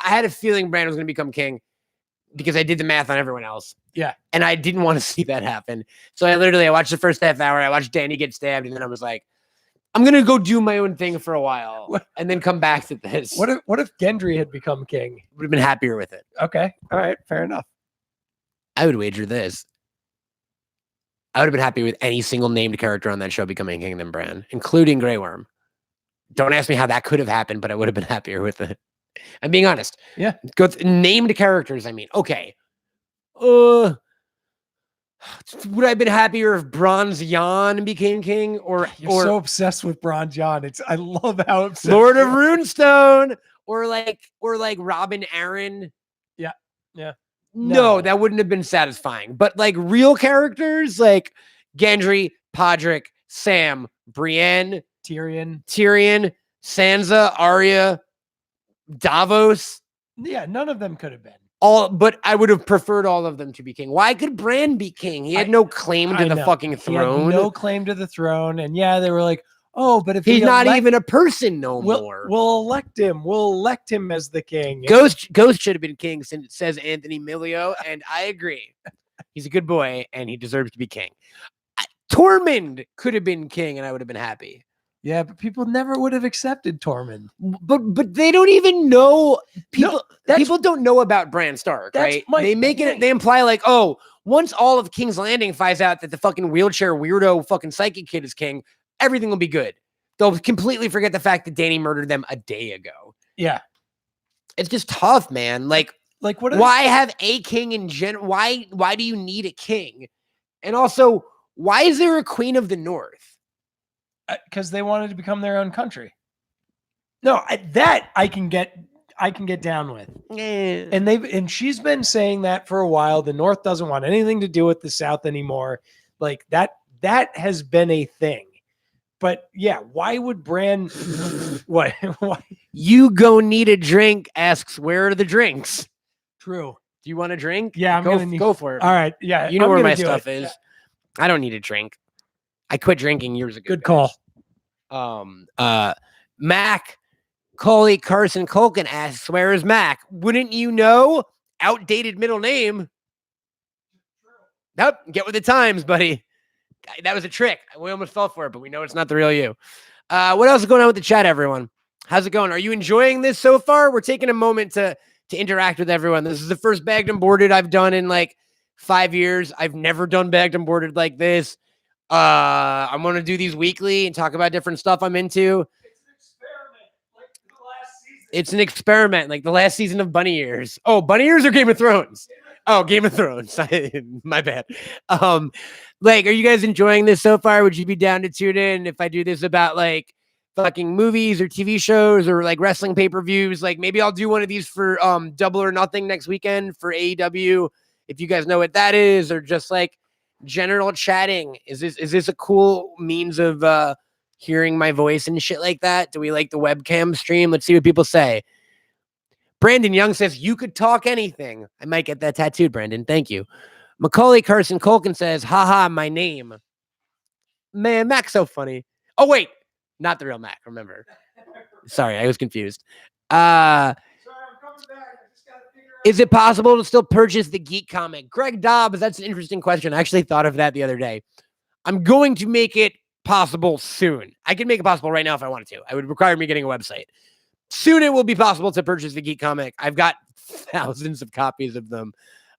[SPEAKER 1] had a feeling Brandon was going to become king because I did the math on everyone else.
[SPEAKER 2] Yeah,
[SPEAKER 1] and I didn't want to see that happen. So I watched the first half hour. I watched Danny get stabbed, and then I was like, I'm gonna go do my own thing for a while, and then come back to this.
[SPEAKER 2] What if Gendry had become king?
[SPEAKER 1] Would have been happier with it.
[SPEAKER 2] Okay, all right, fair enough.
[SPEAKER 1] I would wager this. I would have been happy with any single named character on that show becoming king than Bran, including Grey Worm. Don't ask me how that could have happened, but I would have been happier with it. I'm being honest.
[SPEAKER 2] Yeah.
[SPEAKER 1] Go named characters. I mean, okay. Would I have been happier if Bronze Jan became king, or
[SPEAKER 2] so obsessed with Bronze Jan? I love how obsessed.
[SPEAKER 1] Lord of Runestone, or like Robin Aaron.
[SPEAKER 2] Yeah.
[SPEAKER 1] No, that wouldn't have been satisfying. But like real characters like Gendry, Podrick, Sam, Brienne,
[SPEAKER 2] Tyrion,
[SPEAKER 1] Sansa, Arya, Davos.
[SPEAKER 2] Yeah, none of them could have been.
[SPEAKER 1] But I would have preferred all of them to be king. Why could Bran be king? He had no claim to the fucking throne.
[SPEAKER 2] He had no claim to the throne. And yeah, they were like, oh, but if
[SPEAKER 1] he's not even a person no more.
[SPEAKER 2] We'll elect him. We'll elect him as the king.
[SPEAKER 1] Ghost should have been king, since it says Anthony Milio, and I agree. He's a good boy, and he deserves to be king. Tormund could have been king, and I would have been happy.
[SPEAKER 2] Yeah, but people never would have accepted Tormund.
[SPEAKER 1] But they don't even know. People don't know about Bran Stark, right? They make it. They imply like, oh, once all of King's Landing finds out that the fucking wheelchair weirdo fucking psychic kid is king, everything will be good. They'll completely forget the fact that Dany murdered them a day ago.
[SPEAKER 2] Yeah,
[SPEAKER 1] it's just tough, man. Like what? Why have a king in general? Why do you need a king? And also, why is there a Queen of the North?
[SPEAKER 2] Because they wanted to become their own country. No, that I can get down with.
[SPEAKER 1] Yeah.
[SPEAKER 2] And she's been saying that for a while. The North doesn't want anything to do with the South anymore. Like that has been a thing. But yeah, why would Bran? What? Why?
[SPEAKER 1] You go need a drink. Asks where are the drinks?
[SPEAKER 2] True.
[SPEAKER 1] Do you want a drink?
[SPEAKER 2] Yeah, go for it. All right. Yeah,
[SPEAKER 1] you know where my stuff is. Yeah. I don't need a drink. I quit drinking years ago.
[SPEAKER 2] Good call.
[SPEAKER 1] Mac, Coley, Carson, Culkin asks, where is Mac? Wouldn't you know? Outdated middle name. Nope. Get with the times, buddy. That was a trick. We almost fell for it, but we know it's not the real you. What else is going on with the chat, everyone? How's it going? Are you enjoying this so far? We're taking a moment to interact with everyone. This is the first Bagged and Boarded I've done in like 5 years. I've never done Bagged and Boarded like this. I'm going to do these weekly and talk about different stuff I'm into. It's an experiment like the last season of Bunny Ears. Oh, Bunny Ears or Game of Thrones? Oh, Game of Thrones. My bad. Like, are you guys enjoying this so far? Would you be down to tune in if I do this about like fucking movies or TV shows or like wrestling pay-per-views? Like maybe I'll do one of these for Double or Nothing next weekend for AEW. If you guys know what that is, or just like general chatting. Is this a cool means of hearing my voice and shit like that? Do we like the webcam stream? Let's see what people say. Brandon Young says you could talk anything. I might get that tattooed, Brandon. Thank you. Macaulay Carson Culkin says, haha, my name. Man, Mac's so funny. Oh, wait. Not the real Mac, remember. Sorry, I was confused. Sorry, I'm coming back. Is it possible to still purchase the Geek comic? Greg Dobbs, that's an interesting question. I actually thought of that the other day. I'm going to make it possible soon. I can make it possible right now if I wanted to. I would require me getting a website. Soon it will be possible to purchase the Geek comic. I've got thousands of copies of them.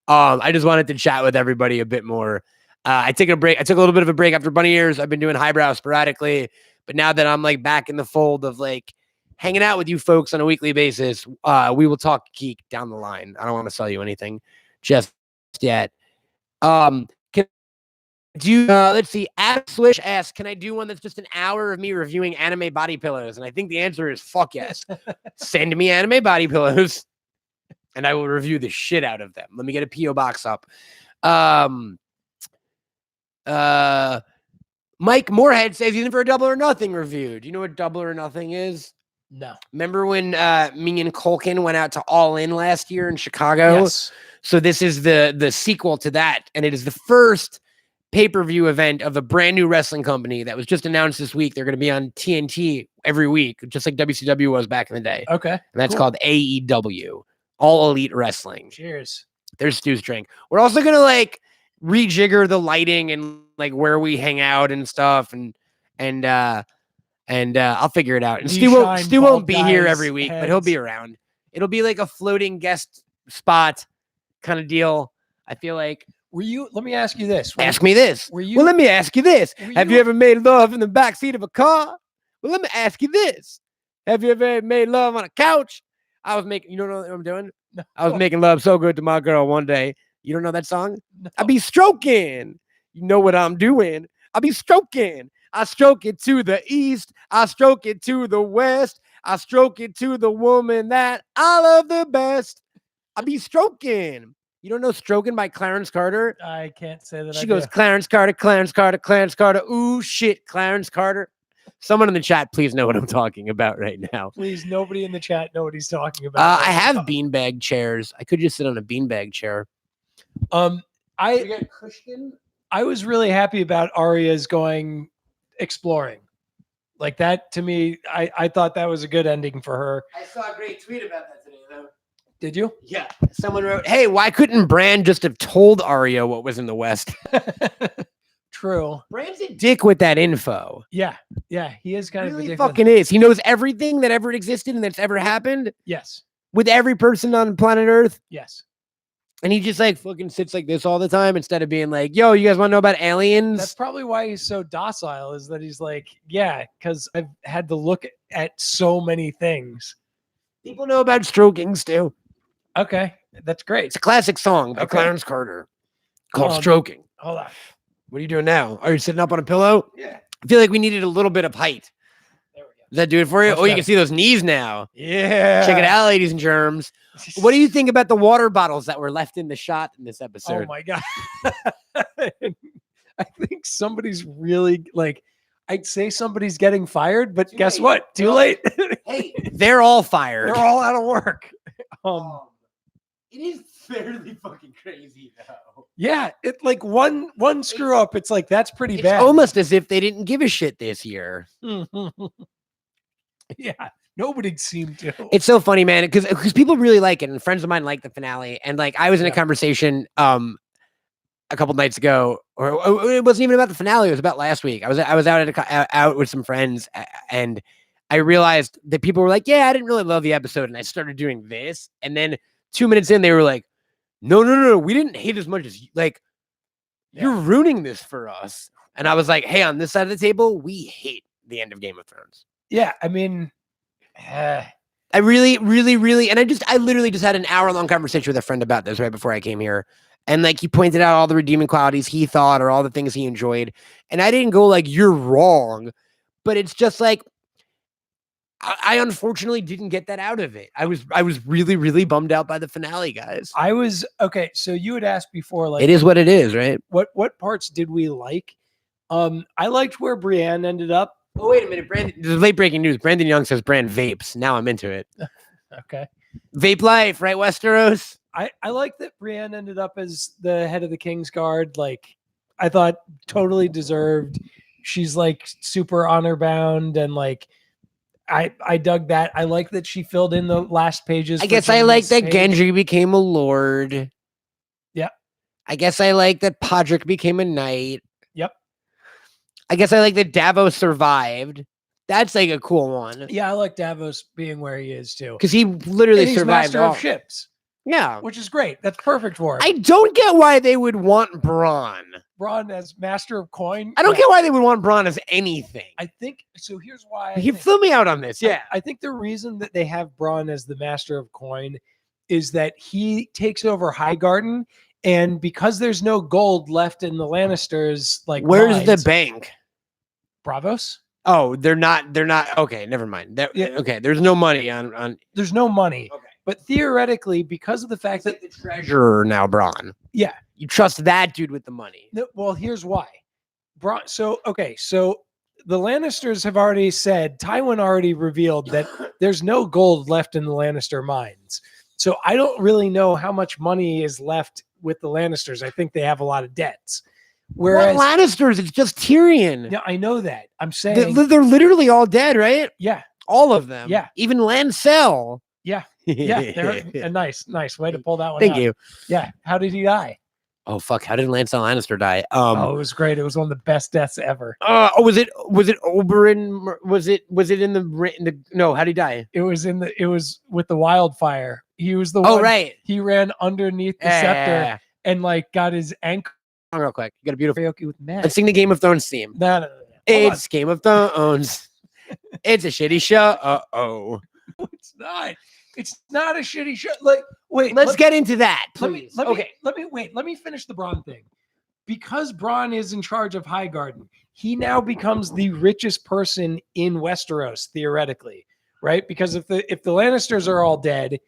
[SPEAKER 1] I just wanted to chat with everybody a bit more. I took a break. I took a little bit of a break after Bunny Ears. I've been doing Highbrow sporadically, but now that I'm like back in the fold of like hanging out with you folks on a weekly basis, we will talk geek down the line. I don't want to sell you anything just yet. Can Do you, let's see. Swish asks, can I do one that's just an hour of me reviewing anime body pillows? And I think the answer is fuck yes. Send me anime body pillows, and I will review the shit out of them. Let me get a PO box up. Mike Moorhead says he's in for a Double or Nothing review. Do you know what Double or Nothing is?
[SPEAKER 2] No.
[SPEAKER 1] Remember when me and Culkin went out to All In last year in Chicago?
[SPEAKER 2] Yes.
[SPEAKER 1] So this is the sequel to that, and it is the first pay-per-view event of a brand new wrestling company that was just announced this week. They're going to be on TNT every week, just like WCW was back in the day.
[SPEAKER 2] Okay.
[SPEAKER 1] And that's called AEW, All Elite Wrestling.
[SPEAKER 2] Cheers.
[SPEAKER 1] There's Stu's drink. We're also going to like rejigger the lighting and like where we hang out and stuff, and I'll figure it out. And Stu won't be here every week, but he'll be around. It'll be like a floating guest spot kind of deal. I feel like.
[SPEAKER 2] Let me ask you this.
[SPEAKER 1] Ask me this. Well, let me ask you this. Have you ever made love in the backseat of a car? Well, let me ask you this. Have you ever made love on a couch? I was making, you don't know what I'm doing? No. I was making love so good to my girl one day. You don't know that song? No. I be stroking. You know what I'm doing. I be stroking. I stroke it to the east. I stroke it to the west. I stroke it to the woman that I love the best. I be stroking. You don't know Stroking by Clarence Carter?
[SPEAKER 2] I can't say that.
[SPEAKER 1] She goes, Clarence Carter, Clarence Carter, Clarence Carter. Ooh, shit, Clarence Carter. Someone in the chat, please know what I'm talking about right now.
[SPEAKER 2] Please, nobody in the chat know what he's talking about.
[SPEAKER 1] I have beanbag chairs. I could just sit on a beanbag chair.
[SPEAKER 2] I was really happy about Arya's going exploring. Like that, to me, I thought that was a good ending for her.
[SPEAKER 1] I saw a great tweet about that today, though.
[SPEAKER 2] Did you?
[SPEAKER 1] Yeah. Someone wrote, hey, why couldn't Bran just have told Arya what was in the West?
[SPEAKER 2] True.
[SPEAKER 1] Bran's a dick with that info.
[SPEAKER 2] Yeah. Yeah. He is kind of a dick.
[SPEAKER 1] Fucking is. He knows everything that ever existed and that's ever happened.
[SPEAKER 2] Yes.
[SPEAKER 1] With every person on planet Earth.
[SPEAKER 2] Yes.
[SPEAKER 1] And he just like fucking sits like this all the time instead of being like, yo, you guys want to know about aliens?
[SPEAKER 2] That's probably why he's so docile, is that he's like, yeah, because I've had to look at so many things.
[SPEAKER 1] People know about stroking still.
[SPEAKER 2] Okay, that's great.
[SPEAKER 1] It's a classic song by Clarence Carter called Stroking.
[SPEAKER 2] Hold on.
[SPEAKER 1] What are you doing now? Are you sitting up on a pillow?
[SPEAKER 2] Yeah.
[SPEAKER 1] I feel like we needed a little bit of height.
[SPEAKER 2] There we go.
[SPEAKER 1] Does that do it for you? You can see those knees now.
[SPEAKER 2] Yeah.
[SPEAKER 1] Check it out, ladies and germs. What do you think about the water bottles that were left in the shot in this episode?
[SPEAKER 2] Oh my God. I think somebody's really like, I'd say somebody's getting fired, but guess what? Too late.
[SPEAKER 1] Hey, they're all fired.
[SPEAKER 2] They're all out of work.
[SPEAKER 1] It is fairly fucking crazy though.
[SPEAKER 2] Yeah, it like one screw up. It's like that's pretty bad.
[SPEAKER 1] Almost as if they didn't give a shit this year.
[SPEAKER 2] Yeah, nobody seemed to.
[SPEAKER 1] It's so funny, man, because people really like it, and friends of mine like the finale. And like I was in a conversation a couple nights ago, or it wasn't even about the finale. It was about last week. I was out out with some friends, and I realized that people were like, "Yeah, I didn't really love the episode," and I started doing this, and then 2 minutes in, they were like, no, we didn't hate as much as you. Like, you're ruining this for us. And I was like, hey, on this side of the table, we hate the end of Game of Thrones.
[SPEAKER 2] Yeah, I mean,
[SPEAKER 1] I really, and I literally just had an hour-long conversation with a friend about this right before I came here. And like, he pointed out all the redeeming qualities he thought, or all the things he enjoyed. And I didn't go like, you're wrong. But it's just like, I unfortunately didn't get that out of it. I was really bummed out by the finale, guys.
[SPEAKER 2] I was okay. So you had asked before, like,
[SPEAKER 1] it is what it is, right?
[SPEAKER 2] What parts did we like? I liked where Brienne ended up.
[SPEAKER 1] Oh, wait a minute, Brandon. There's late breaking news. Brandon Young says Bran vapes. Now I'm into it.
[SPEAKER 2] Okay.
[SPEAKER 1] Vape life, right, Westeros?
[SPEAKER 2] I like that Brienne ended up as the head of the King's Guard. Like, I thought totally deserved. She's like super honor bound, and like, I dug that. I like that she filled in the last pages.
[SPEAKER 1] I guess I like that Gendry became a lord.
[SPEAKER 2] Yep.
[SPEAKER 1] I guess I like that Podrick became a knight.
[SPEAKER 2] Yep.
[SPEAKER 1] I guess I like that Davos survived. That's like a cool one.
[SPEAKER 2] Yeah, I like Davos being where he is too.
[SPEAKER 1] Because he literally survived
[SPEAKER 2] master of ships.
[SPEAKER 1] Yeah.
[SPEAKER 2] Which is great. That's perfect for him.
[SPEAKER 1] I don't get why they would want Bronn.
[SPEAKER 2] Bronn as master of coin.
[SPEAKER 1] I don't get why they would want Bronn as anything.
[SPEAKER 2] I think so. Here's why.
[SPEAKER 1] Fill me out on this. Yeah.
[SPEAKER 2] I think the reason that they have Bronn as the master of coin is that he takes over Highgarden And because there's no gold left in the Lannisters, like
[SPEAKER 1] Where's the
[SPEAKER 2] mines,
[SPEAKER 1] bank?
[SPEAKER 2] Bravos?
[SPEAKER 1] Oh, they're not. Okay, never mind. Okay, there's no money on.
[SPEAKER 2] There's no money.
[SPEAKER 1] Okay.
[SPEAKER 2] But theoretically, because of the fact that
[SPEAKER 1] the treasurer now, Braun.
[SPEAKER 2] Yeah.
[SPEAKER 1] You trust that dude with the money.
[SPEAKER 2] No, well, here's why. So the Lannisters have already said, Tywin already revealed that there's no gold left in the Lannister mines. So I don't really know how much money is left with the Lannisters. I think they have a lot of debts. Whereas
[SPEAKER 1] what Lannisters? It's just Tyrion.
[SPEAKER 2] Yeah, I know that. I'm saying
[SPEAKER 1] they're literally all dead, right?
[SPEAKER 2] Yeah.
[SPEAKER 1] All of them.
[SPEAKER 2] Yeah.
[SPEAKER 1] Even Lancel.
[SPEAKER 2] Yeah. Yeah. They're nice way to pull that one
[SPEAKER 1] Thank
[SPEAKER 2] out.
[SPEAKER 1] you.
[SPEAKER 2] Yeah. How did he die?
[SPEAKER 1] Oh fuck! How did Lancel Lannister die?
[SPEAKER 2] It was great. It was one of the best deaths ever.
[SPEAKER 1] Was it Oberyn? Was it in the no? How did he die?
[SPEAKER 2] It was with the wildfire. He was the one.
[SPEAKER 1] Oh right.
[SPEAKER 2] He ran underneath the scepter and like got his ankle.
[SPEAKER 1] Real quick, you got a beautiful
[SPEAKER 2] karaoke with Matt.
[SPEAKER 1] Let's sing the Game of Thrones theme.
[SPEAKER 2] No.
[SPEAKER 1] It's Game of Thrones. It's a shitty show.
[SPEAKER 2] No, it's not. It's not a shitty show. Like, wait.
[SPEAKER 1] Let's get into that, please.
[SPEAKER 2] Let me finish the Bronn thing. Because Bronn is in charge of Highgarden, he now becomes the richest person in Westeros, theoretically, right? Because if the Lannisters are all dead,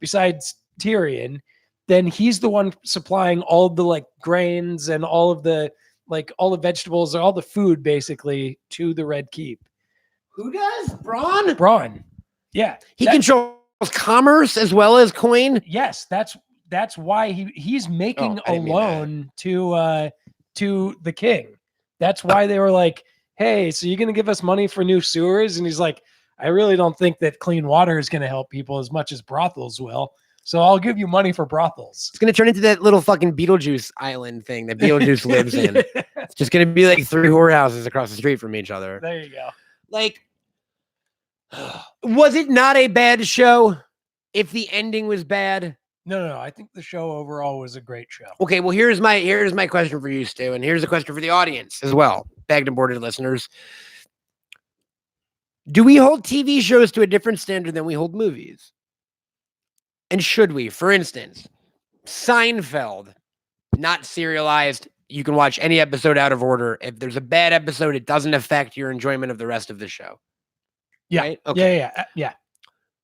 [SPEAKER 2] besides Tyrion, then he's the one supplying all the like grains and all the vegetables, all the food basically to the Red Keep.
[SPEAKER 1] Who does? Bronn?
[SPEAKER 2] Bronn. Yeah.
[SPEAKER 1] He controls commerce as well as coin.
[SPEAKER 2] Yes, that's why he's making a loan to the king. That's why they were like, hey, so you're going to give us money for new sewers? And he's like, I really don't think that clean water is going to help people as much as brothels will. So I'll give you money for brothels.
[SPEAKER 1] It's going to turn into that little fucking Beetlejuice island thing that Beetlejuice lives in. It's just going to be like 3 whorehouses across the street from each other.
[SPEAKER 2] There you go.
[SPEAKER 1] Like, was it not a bad show if the ending was bad?
[SPEAKER 2] No. I think the show overall was a great show.
[SPEAKER 1] Okay, well, here's my question for you, Stu, and here's a question for the audience as well, bagged and boarded listeners. Do we hold TV shows to a different standard than we hold movies? And should we? For instance, Seinfeld, not serialized. You can watch any episode out of order. If there's a bad episode, it doesn't affect your enjoyment of the rest of the show.
[SPEAKER 2] Yeah.
[SPEAKER 1] Right? Okay.
[SPEAKER 2] Yeah.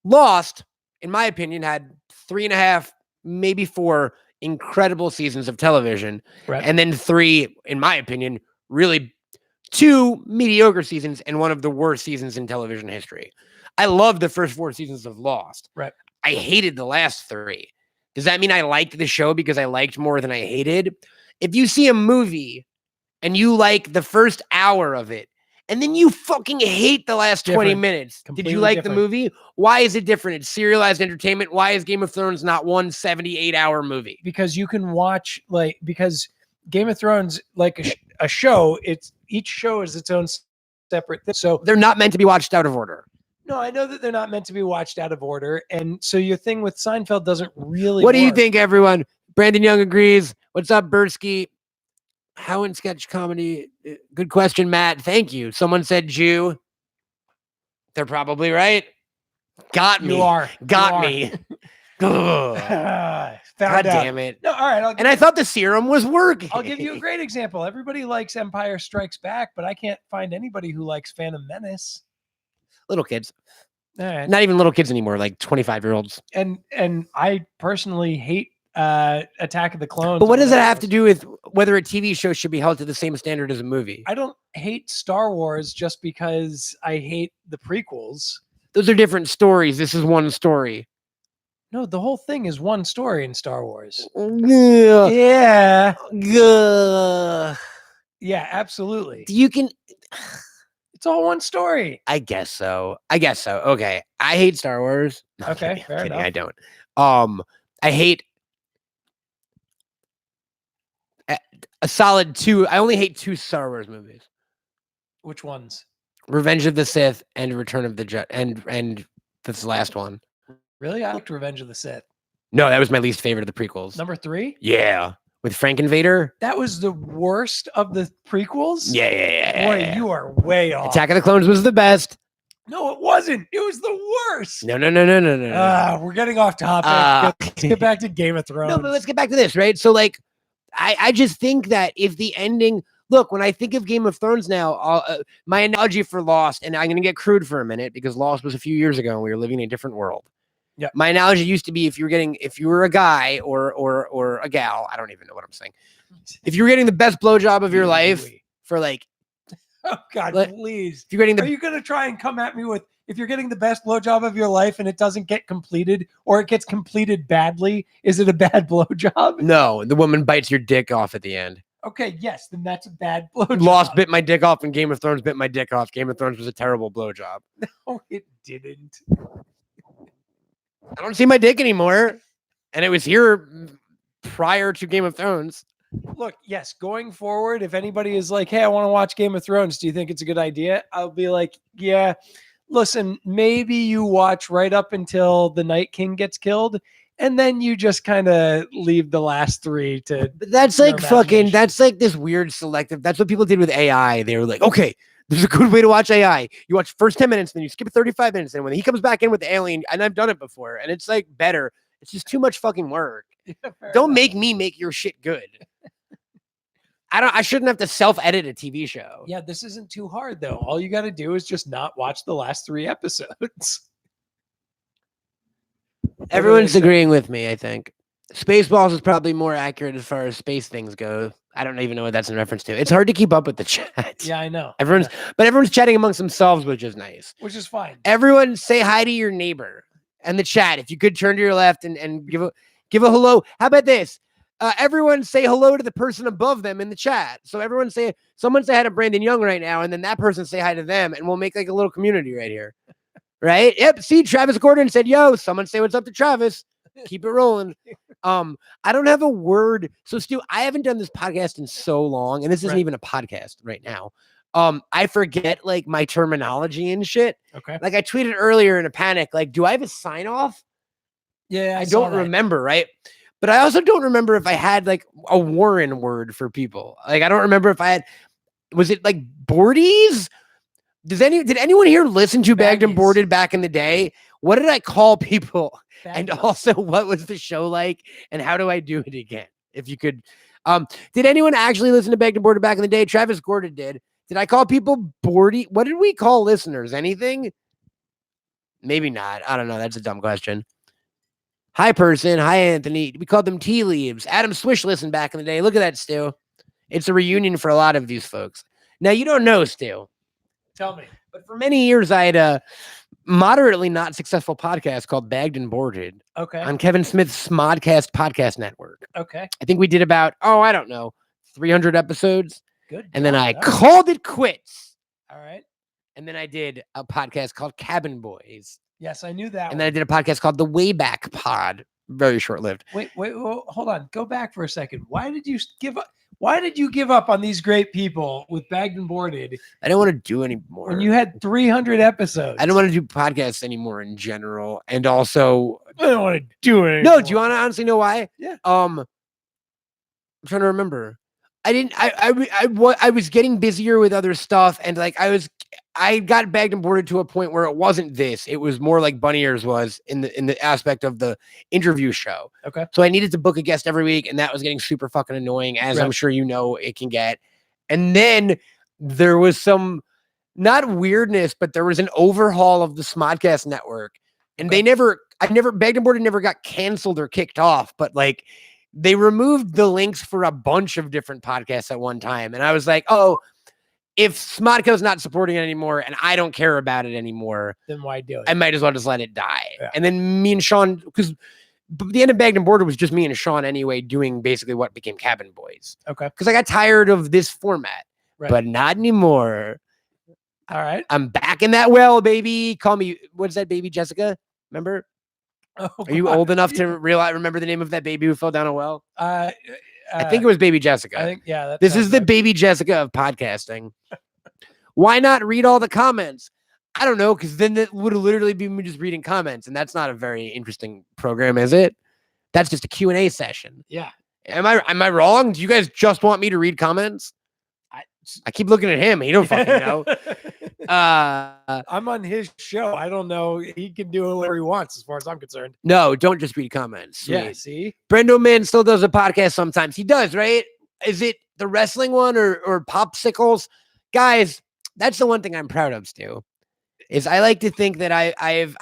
[SPEAKER 1] Lost, in my opinion, had 3.5, maybe 4 incredible seasons of television.
[SPEAKER 2] Right.
[SPEAKER 1] And then 3, in my opinion, really 2 mediocre seasons and one of the worst seasons in television history. I love the first 4 seasons of Lost.
[SPEAKER 2] Right.
[SPEAKER 1] I hated the last 3. Does that mean I liked the show because I liked more than I hated? If you see a movie and you like the first hour of it, and then you fucking hate the last 20 minutes, did you like the movie? Why is it different? It's serialized entertainment. Why is Game of Thrones not one 78-hour movie?
[SPEAKER 2] Because you can watch, because Game of Thrones, like a show, each show is its own separate thing. So
[SPEAKER 1] they're not meant to be watched out of order.
[SPEAKER 2] No, I know that they're not meant to be watched out of order. And so your thing with Seinfeld doesn't really
[SPEAKER 1] What do you think, everyone? Brandon Young agrees. What's up, Bursky? How in sketch comedy? Good question, Matt. Thank you. Someone said Jew. They're probably right. Got me. Got me. God damn it.
[SPEAKER 2] No, all right.
[SPEAKER 1] And I thought the serum was working.
[SPEAKER 2] I'll give you a great example. Everybody likes Empire Strikes Back, but I can't find anybody who likes Phantom Menace.
[SPEAKER 1] Little kids.
[SPEAKER 2] Right.
[SPEAKER 1] Not even little kids anymore, like 25-year-olds.
[SPEAKER 2] And I personally hate Attack of the Clones.
[SPEAKER 1] But what does it have to do with whether a TV show should be held to the same standard as a movie?
[SPEAKER 2] I don't hate Star Wars just because I hate the prequels.
[SPEAKER 1] Those are different stories. This is one story.
[SPEAKER 2] No, the whole thing is one story in Star Wars.
[SPEAKER 1] Yeah.
[SPEAKER 2] Yeah, absolutely.
[SPEAKER 1] You can...
[SPEAKER 2] It's all one story.
[SPEAKER 1] I guess so. Okay. I hate Star Wars. No,
[SPEAKER 2] okay, fair enough.
[SPEAKER 1] I don't. I hate a solid 2. I only hate 2 Star Wars movies.
[SPEAKER 2] Which ones?
[SPEAKER 1] Revenge of the Sith and Return of the Jedi, and this last one.
[SPEAKER 2] Really? I liked Revenge of the Sith.
[SPEAKER 1] No, that was my least favorite of the prequels.
[SPEAKER 2] Number 3?
[SPEAKER 1] Yeah. With Frankenvader.
[SPEAKER 2] That was the worst of the prequels?
[SPEAKER 1] Yeah.
[SPEAKER 2] Boy, you are way off.
[SPEAKER 1] Attack of the Clones was the best.
[SPEAKER 2] No, it wasn't. It was the worst.
[SPEAKER 1] No.
[SPEAKER 2] We're getting off topic. Let's get back to Game of Thrones.
[SPEAKER 1] No, but let's get back to this, right? So, like, I just think that if the ending, look, when I think of Game of Thrones now, my analogy for Lost, and I'm going to get crude for a minute because Lost was a few years ago and we were living in a different world.
[SPEAKER 2] Yeah.
[SPEAKER 1] My analogy used to be if you were a guy or a gal, I don't even know what I'm saying. If you were getting the best blowjob of your life for like,
[SPEAKER 2] oh God, please.
[SPEAKER 1] If you're getting
[SPEAKER 2] Are you going to try and come at me with, if you're getting the best blowjob of your life and it doesn't get completed or it gets completed badly, is it a bad blowjob?
[SPEAKER 1] No, the woman bites your dick off at the end.
[SPEAKER 2] Okay, yes, then that's a bad blowjob.
[SPEAKER 1] Lost bit my dick off and Game of Thrones bit my dick off. Game of Thrones was a terrible blowjob.
[SPEAKER 2] No, it didn't.
[SPEAKER 1] I don't see my dick anymore. And it was here prior to Game of Thrones.
[SPEAKER 2] Look, yes, going forward, if anybody is like, hey, I want to watch Game of Thrones, do you think it's a good idea? I'll be like, yeah, listen, maybe you watch right up until the Night King gets killed, and then you just kind of leave the last three to.
[SPEAKER 1] But that's like fucking, that's like this weird selective. That's what people did with AI. They were like, okay, there's a good way to watch AI. You watch the first 10 minutes, then you skip 35 minutes. And when he comes back in with the alien, and I've done it before, and it's like better. It's just too much fucking work. Yeah, don't make me make your shit good. I shouldn't have to self-edit a TV show.
[SPEAKER 2] Yeah, this isn't too hard though. All you got to do is just not watch the last 3 episodes.
[SPEAKER 1] Everyone's agreeing with me, I think. Spaceballs is probably more accurate as far as space things go. I don't even know what that's in reference to. It's hard to keep up with the chat.
[SPEAKER 2] Yeah, I know.
[SPEAKER 1] But everyone's chatting amongst themselves, which is nice.
[SPEAKER 2] Which is fine.
[SPEAKER 1] Everyone say hi to your neighbor and the chat. If you could turn to your left and give a hello. How about this? Everyone say hello to the person above them in the chat. So someone say hi to Brandon Young right now, and then that person say hi to them, and we'll make like a little community right here. Right? Yep. See, Travis Gordon said, yo, someone say what's up to Travis. Keep it rolling. I don't have a word. So Stu, I haven't done this podcast in so long, and this isn't even a podcast right now. I forget like my terminology and shit.
[SPEAKER 2] Okay.
[SPEAKER 1] Like I tweeted earlier in a panic, like, do I have a sign off?
[SPEAKER 2] Yeah.
[SPEAKER 1] I don't remember, right? But I also don't remember if I had like a Warren word for people. Like, I don't remember if I had, was it like boardies? Did anyone here listen to Bagged and Boarded back in the day? What did I call people? Baggies. And also what was the show like? And how do I do it again? If you could, did anyone actually listen to Bagged and Boarded back in the day? Travis Gordon did. Did I call people boardy? What did we call listeners? Anything? Maybe not. I don't know. That's a dumb question. Hi, person. Hi, Anthony. We called them tea leaves. Adam Swish listened back in the day. Look at that, Stu. It's a reunion for a lot of these folks. Now, you don't know, Stu.
[SPEAKER 2] Tell me.
[SPEAKER 1] But for many years, I had a moderately not successful podcast called Bagged and Boarded.
[SPEAKER 2] Okay.
[SPEAKER 1] On Kevin Smith's Smodcast podcast network.
[SPEAKER 2] Okay.
[SPEAKER 1] I think we did about, I don't know, 300 episodes.
[SPEAKER 2] Good.
[SPEAKER 1] And then I called it quits.
[SPEAKER 2] All right.
[SPEAKER 1] And then I did a podcast called Cabin Boys.
[SPEAKER 2] Yes, I knew that.
[SPEAKER 1] And then I did a podcast called The Wayback Pod. Very short-lived.
[SPEAKER 2] Wait, hold on. Go back for a second. Why did you give up? Why did you give up on these great people with Bagged and Boarded?
[SPEAKER 1] I don't want to do anymore.
[SPEAKER 2] When you had 300 episodes.
[SPEAKER 1] I don't want to do podcasts anymore in general. And also,
[SPEAKER 2] I don't want to do it anymore.
[SPEAKER 1] No, do you want to honestly know why?
[SPEAKER 2] Yeah.
[SPEAKER 1] I'm trying to remember. I was getting busier with other stuff, and like I got Bagged and Boarded to a point where it wasn't this. It was more like Bunny Ears was in the aspect of the interview show.
[SPEAKER 2] Okay.
[SPEAKER 1] So I needed to book a guest every week, and that was getting super fucking annoying, as I'm sure you know it can get. And then there was some not weirdness, but there was an overhaul of the Smodcast network, and Bagged and Boarded never got canceled or kicked off, but like they removed the links for a bunch of different podcasts at one time. And I was like, oh, if Smodco's not supporting it anymore and I don't care about it anymore,
[SPEAKER 2] then why do it?
[SPEAKER 1] I might as well just let it die.
[SPEAKER 2] Yeah.
[SPEAKER 1] And then me and Sean, because the end of Bagged and Boarded was just me and Sean anyway, doing basically what became Cabin Boys.
[SPEAKER 2] Okay.
[SPEAKER 1] Because I got tired of this format, but not anymore.
[SPEAKER 2] All right.
[SPEAKER 1] I'm back in that well, baby. Call me, what's that baby, Jessica? Remember?
[SPEAKER 2] Oh,
[SPEAKER 1] are you old enough to remember the name of that baby who fell down a well?
[SPEAKER 2] I
[SPEAKER 1] think it was Baby Jessica.
[SPEAKER 2] I think, yeah.
[SPEAKER 1] This is the Baby Jessica of podcasting. Why not read all the comments? I don't know, because then it would literally be me just reading comments, and that's not a very interesting program, is it? That's just a Q&A session.
[SPEAKER 2] Yeah.
[SPEAKER 1] Am I wrong? Do you guys just want me to read comments? I keep looking at him. He don't fucking know.
[SPEAKER 2] I'm on his show. I don't know. He can do whatever he wants as far as I'm concerned.
[SPEAKER 1] No, don't just read comments. Sweet.
[SPEAKER 2] Yeah, see?
[SPEAKER 1] Brendo Man still does a podcast sometimes. He does, right? Is it the wrestling one or Popsicles? Guys, that's the one thing I'm proud of, Stu. Is I like to think that I've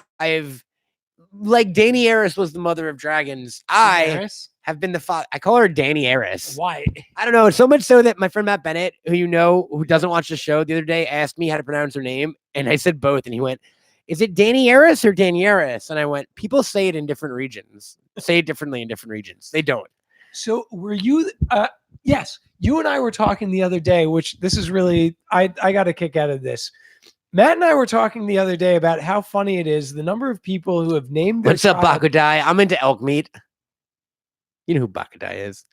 [SPEAKER 1] like Dani Aris was the mother of dragons. I have been the father. I call her Dani Aris.
[SPEAKER 2] Why?
[SPEAKER 1] I don't know. So much so that my friend Matt Bennett, who doesn't watch the show, the other day asked me how to pronounce her name, and I said both, and he went, "Is it Dani Aris or Dani Aris?" And I went, "People say it in different regions. Say it differently in different regions. They don't."
[SPEAKER 2] So were you? Yes, you and I were talking the other day, which this is really I got a kick out of this. Matt and I were talking the other day about how funny it is the number of people who have named their
[SPEAKER 1] What's up, Bakudai? I'm into elk meat. You know who Bakudai is?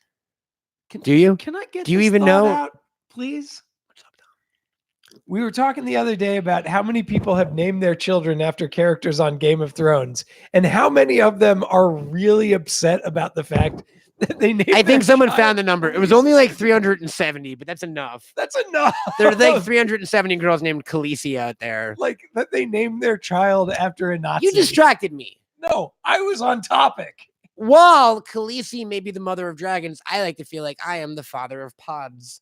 [SPEAKER 1] Do you?
[SPEAKER 2] Can I get?
[SPEAKER 1] Do you
[SPEAKER 2] this
[SPEAKER 1] even
[SPEAKER 2] thought
[SPEAKER 1] know?
[SPEAKER 2] out, please. What's up, Tom? We were talking the other day about how many people have named their children after characters on Game of Thrones, and how many of them are really upset about the fact that they named.
[SPEAKER 1] I think someone
[SPEAKER 2] child
[SPEAKER 1] found the number. It was only like 370, but that's enough.
[SPEAKER 2] That's enough.
[SPEAKER 1] There are like 370 girls named Khaleesi out there.
[SPEAKER 2] Like that they named their child after a Nazi.
[SPEAKER 1] You distracted me.
[SPEAKER 2] No, I was on topic.
[SPEAKER 1] While Khaleesi may be the mother of dragons, I like to feel like I am the father of pods.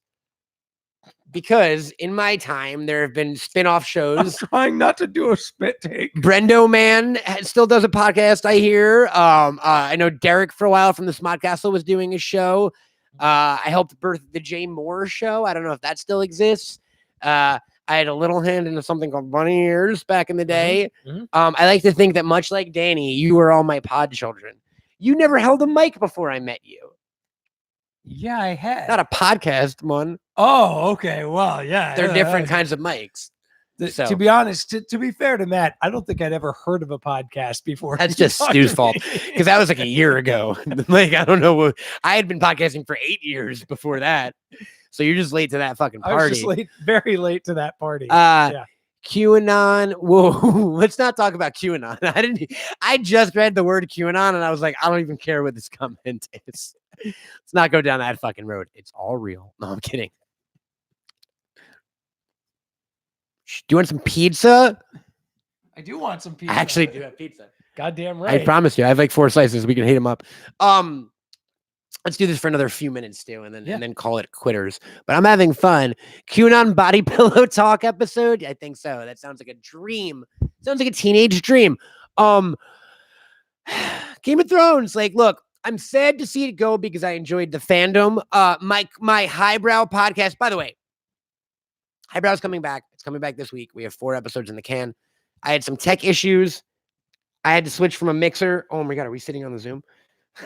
[SPEAKER 1] Because in my time, there have been spin-off shows.
[SPEAKER 2] I'm trying not to do a spit take.
[SPEAKER 1] Brendo Man still does a podcast, I hear. I know Derek for a while from the Smod Castle was doing a show. I helped birth the Jay Moore show. I don't know if that still exists. I had a little hand into something called Bunny Ears back in the day. I like to think that much like Dani, you were all my pod children. You never held a mic before I met you.
[SPEAKER 2] Yeah, I had.
[SPEAKER 1] Not a podcast one.
[SPEAKER 2] Oh, okay. Well, yeah.
[SPEAKER 1] They're different kinds of mics. So.
[SPEAKER 2] To be honest, to be fair to Matt, I don't think I'd ever heard of a podcast before.
[SPEAKER 1] That's just Stu's fault, because that was like a year ago. Like, I don't know. I had been podcasting for 8 years before that. So you're just late to that fucking party.
[SPEAKER 2] I was just late, very late to that party.
[SPEAKER 1] Yeah. QAnon. Whoa, let's not talk about QAnon. I just read the word QAnon and I was like, I don't even care what this comment is. Let's not go down that fucking road. It's all real. No, I'm kidding. Do you want some pizza?
[SPEAKER 2] I do want some pizza.
[SPEAKER 1] I actually do have pizza.
[SPEAKER 2] Goddamn right.
[SPEAKER 1] I promise you. I have like 4 slices. We can heat them up. Let's do this for another few minutes, Stu, and then call it quitters. But I'm having fun. QAnon body pillow talk episode. I think so. That sounds like a dream. Sounds like a teenage dream. Game of Thrones. Like, look, I'm sad to see it go because I enjoyed the fandom. My highbrow podcast. By the way, highbrow's coming back. It's coming back this week. We have 4 episodes in the can. I had some tech issues. I had to switch from a mixer. Oh my god, are we sitting on the Zoom?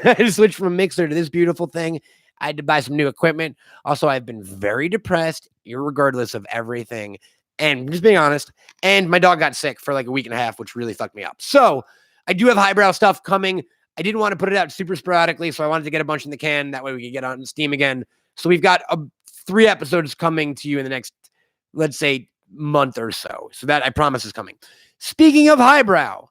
[SPEAKER 1] I had to switch from a mixer to this beautiful thing. I had to buy some new equipment. Also, I've been very depressed, irregardless of everything. And just being honest, and my dog got sick for like a week and a half, which really fucked me up. So I do have highbrow stuff coming. I didn't want to put it out super sporadically, so I wanted to get a bunch in the can. That way we could get on Steam again. So we've got 3 episodes coming to you in the next, let's say, month or so. So that I promise is coming. Speaking of highbrow,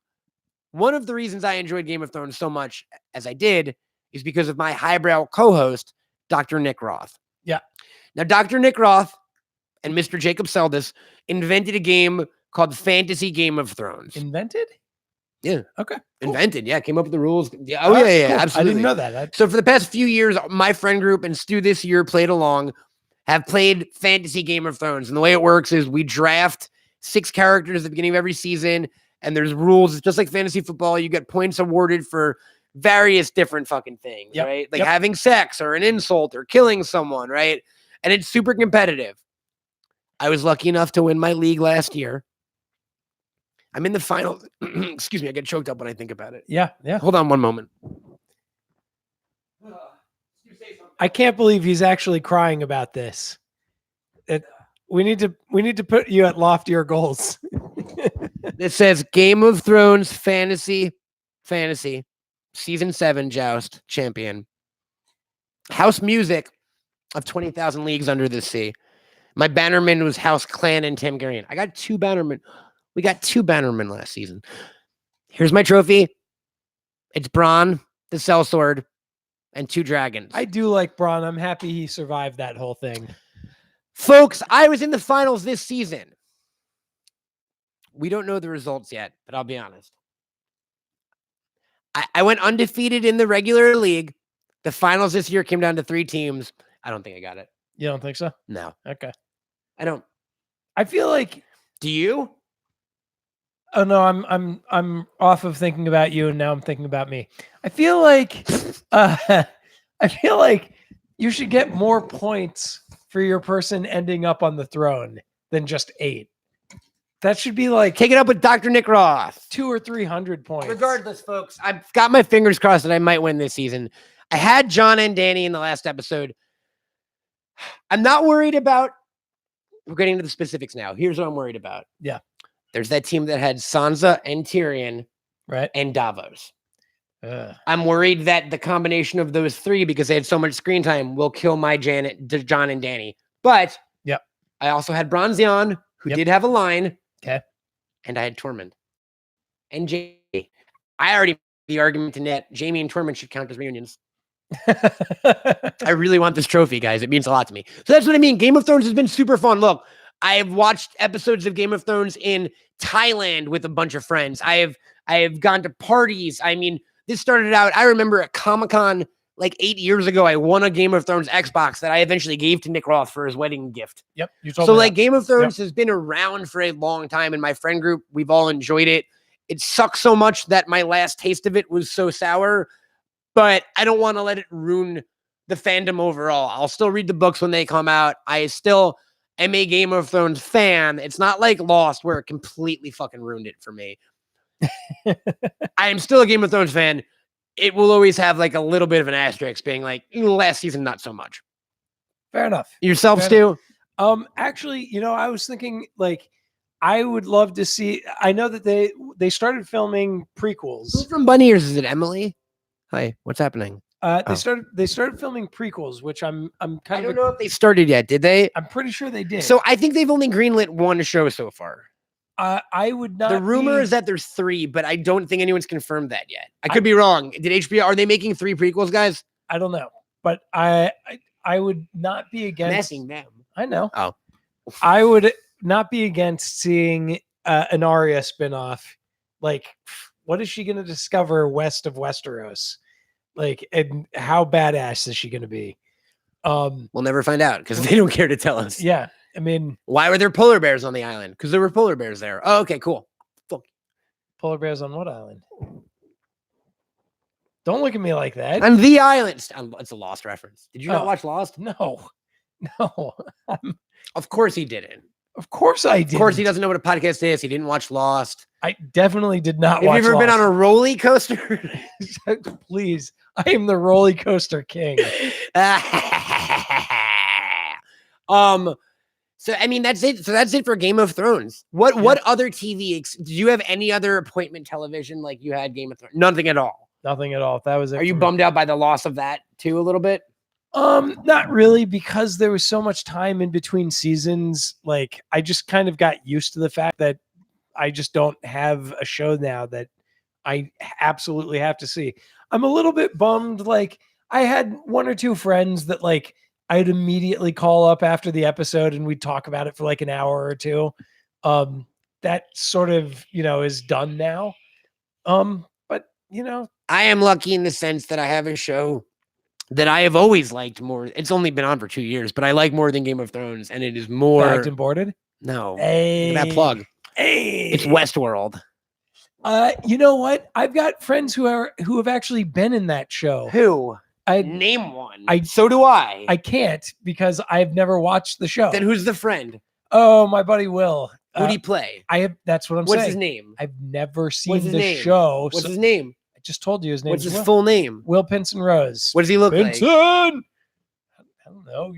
[SPEAKER 1] one of the reasons I enjoyed Game of Thrones so much as I did is because of my highbrow co-host, Dr. Nick Roth.
[SPEAKER 2] Yeah.
[SPEAKER 1] Now, Dr. Nick Roth and Mr. Jacob Seldis invented a game called Fantasy Game of Thrones.
[SPEAKER 2] Invented?
[SPEAKER 1] Yeah.
[SPEAKER 2] Okay. Cool.
[SPEAKER 1] Invented. Yeah. Came up with the rules. Yeah. Oh, yeah.
[SPEAKER 2] Cool.
[SPEAKER 1] Absolutely.
[SPEAKER 2] I didn't know that.
[SPEAKER 1] So for the past few years, my friend group and Stu this year played along, have played Fantasy Game of Thrones. And the way it works is we draft 6 characters at the beginning of every season. And there's rules. It's just like fantasy football. You get points awarded for various different fucking things, right? Like having sex or an insult or killing someone, right? And it's super competitive. I was lucky enough to win my league last year. I'm in the final. Excuse me. I get choked up when I think about it.
[SPEAKER 2] Yeah. Yeah.
[SPEAKER 1] Hold on one moment.
[SPEAKER 2] I can't believe he's actually crying about this. We need to put you at loftier goals.
[SPEAKER 1] It says Game of Thrones Fantasy Season 7 Joust Champion. House Music of 20,000 Leagues Under the Sea. My bannerman was House Clan and Tamgarian. I got 2 bannermen. We got 2 bannermen last season. Here's my trophy. It's Bronn, the Sellsword, and 2 dragons.
[SPEAKER 2] I do like Bronn. I'm happy he survived that whole thing.
[SPEAKER 1] Folks, I was in the finals this season. we don't know the results yet, but I'll be honest. I went undefeated in the regular league. The finals this year came down to 3 teams. I don't think I got it.
[SPEAKER 2] You don't think so?
[SPEAKER 1] No,
[SPEAKER 2] Okay.
[SPEAKER 1] I don't.
[SPEAKER 2] I feel like.
[SPEAKER 1] Do you?
[SPEAKER 2] Oh no, I'm off of thinking about you, and now I'm thinking about me. I feel like, I feel like you should get more points for your person ending up on the throne than just 8. That should be like
[SPEAKER 1] Take it up with Dr. Nick Roth.
[SPEAKER 2] 200 or 300 points.
[SPEAKER 1] Regardless, folks, I've got my fingers crossed that I might win this season. I had John and Danny in the last episode. I'm not worried about. We're getting into the specifics now. Here's what I'm worried about.
[SPEAKER 2] Yeah.
[SPEAKER 1] There's that team that had Sansa and Tyrion,
[SPEAKER 2] right,
[SPEAKER 1] and Davos. I'm worried that the combination of those 3, because they had so much screen time, will kill my John and Danny. But
[SPEAKER 2] yep,
[SPEAKER 1] I also had Bronzion, who did have a line.
[SPEAKER 2] Okay.
[SPEAKER 1] And I had Tormund. And Jamie. I already made the argument to Net. Jamie and Tormund should count as reunions. I really want this trophy, guys. It means a lot to me. So that's what I mean. Game of Thrones has been super fun. Look, I have watched episodes of Game of Thrones in Thailand with a bunch of friends. I have gone to parties. I mean, this started out, I remember at Comic-Con like 8 years ago, I won a Game of Thrones Xbox that I eventually gave to Nick Roth for his wedding gift.
[SPEAKER 2] Yep. You told
[SPEAKER 1] so
[SPEAKER 2] me
[SPEAKER 1] like
[SPEAKER 2] that.
[SPEAKER 1] Game of Thrones has been around for a long time. In my friend group, we've all enjoyed it. It sucks so much that my last taste of it was so sour, but I don't want to let it ruin the fandom overall. I'll still read the books when they come out. I still am a Game of Thrones fan. It's not like Lost where it completely fucking ruined it for me. I am still a Game of Thrones fan. It will always have like a little bit of an asterisk being like last season, not so much.
[SPEAKER 2] Fair enough.
[SPEAKER 1] Yourself, Stu?
[SPEAKER 2] Actually, I was thinking like I would love to see. I know that they started filming prequels.
[SPEAKER 1] Who's from Bunny Ears? Is it Emily? Hi, what's happening?
[SPEAKER 2] They started filming prequels, which I'm kind of.
[SPEAKER 1] I don't know if they started yet. Did they?
[SPEAKER 2] I'm pretty sure they did.
[SPEAKER 1] So I think they've only greenlit 1 show so far.
[SPEAKER 2] I would not.
[SPEAKER 1] The rumor is that there's 3, but I don't think anyone's confirmed that yet. I could be wrong. Did HBO? Are they making 3 prequels, guys?
[SPEAKER 2] I don't know, but I would not be against
[SPEAKER 1] Messing them.
[SPEAKER 2] I know.
[SPEAKER 1] Oh,
[SPEAKER 2] I would not be against seeing an Arya spinoff. Like, what is she going to discover west of Westeros? Like, and how badass is she going to be?
[SPEAKER 1] We'll never find out because they don't care to tell us.
[SPEAKER 2] Yeah. I mean,
[SPEAKER 1] why were there polar bears on the island? Because there were polar bears there. Oh, okay, cool. Fuck.
[SPEAKER 2] Polar bears on what island? Don't look at me like that.
[SPEAKER 1] On the island. It's a Lost reference. Did you not watch Lost?
[SPEAKER 2] No.
[SPEAKER 1] Of course he didn't.
[SPEAKER 2] Of course I did.
[SPEAKER 1] Of course he doesn't know what a podcast is. He didn't watch Lost.
[SPEAKER 2] I definitely did not watch
[SPEAKER 1] Have you ever been on a roller coaster?
[SPEAKER 2] Please. I am the roller coaster king.
[SPEAKER 1] So I mean that's it. So that's it for Game of Thrones. What other TV? Did you have any other appointment television like you had Game of Thrones? Nothing at all.
[SPEAKER 2] Nothing at all. That was it.
[SPEAKER 1] Are you bummed out by the loss of that too a little bit?
[SPEAKER 2] Not really, because there was so much time in between seasons. Like I just kind of got used to the fact that I just don't have a show now that I absolutely have to see. I'm a little bit bummed. Like I had 1 or 2 friends that like I'd immediately call up after the episode and we'd talk about it for like an hour or 2. That sort of, is done now. But
[SPEAKER 1] I am lucky in the sense that I have a show that I have always liked more. It's only been on for 2 years, but I like more than Game of Thrones, and it is more
[SPEAKER 2] Bagged and Boarded.
[SPEAKER 1] No,
[SPEAKER 2] hey,
[SPEAKER 1] that plug.
[SPEAKER 2] Hey,
[SPEAKER 1] it's Westworld.
[SPEAKER 2] You know what? I've got friends who have actually been in that show.
[SPEAKER 1] Who?
[SPEAKER 2] I
[SPEAKER 1] name one.
[SPEAKER 2] So
[SPEAKER 1] do I.
[SPEAKER 2] I can't because I've never watched the show.
[SPEAKER 1] Then who's the friend?
[SPEAKER 2] Oh, my buddy Will.
[SPEAKER 1] Who'd he play?
[SPEAKER 2] That's what I'm saying.
[SPEAKER 1] What's his name?
[SPEAKER 2] I've never seen the show.
[SPEAKER 1] What's his name?
[SPEAKER 2] I just told you his name.
[SPEAKER 1] What's his full name?
[SPEAKER 2] Will Pinson Rose.
[SPEAKER 1] What does he look like?
[SPEAKER 2] Pinson! I don't know.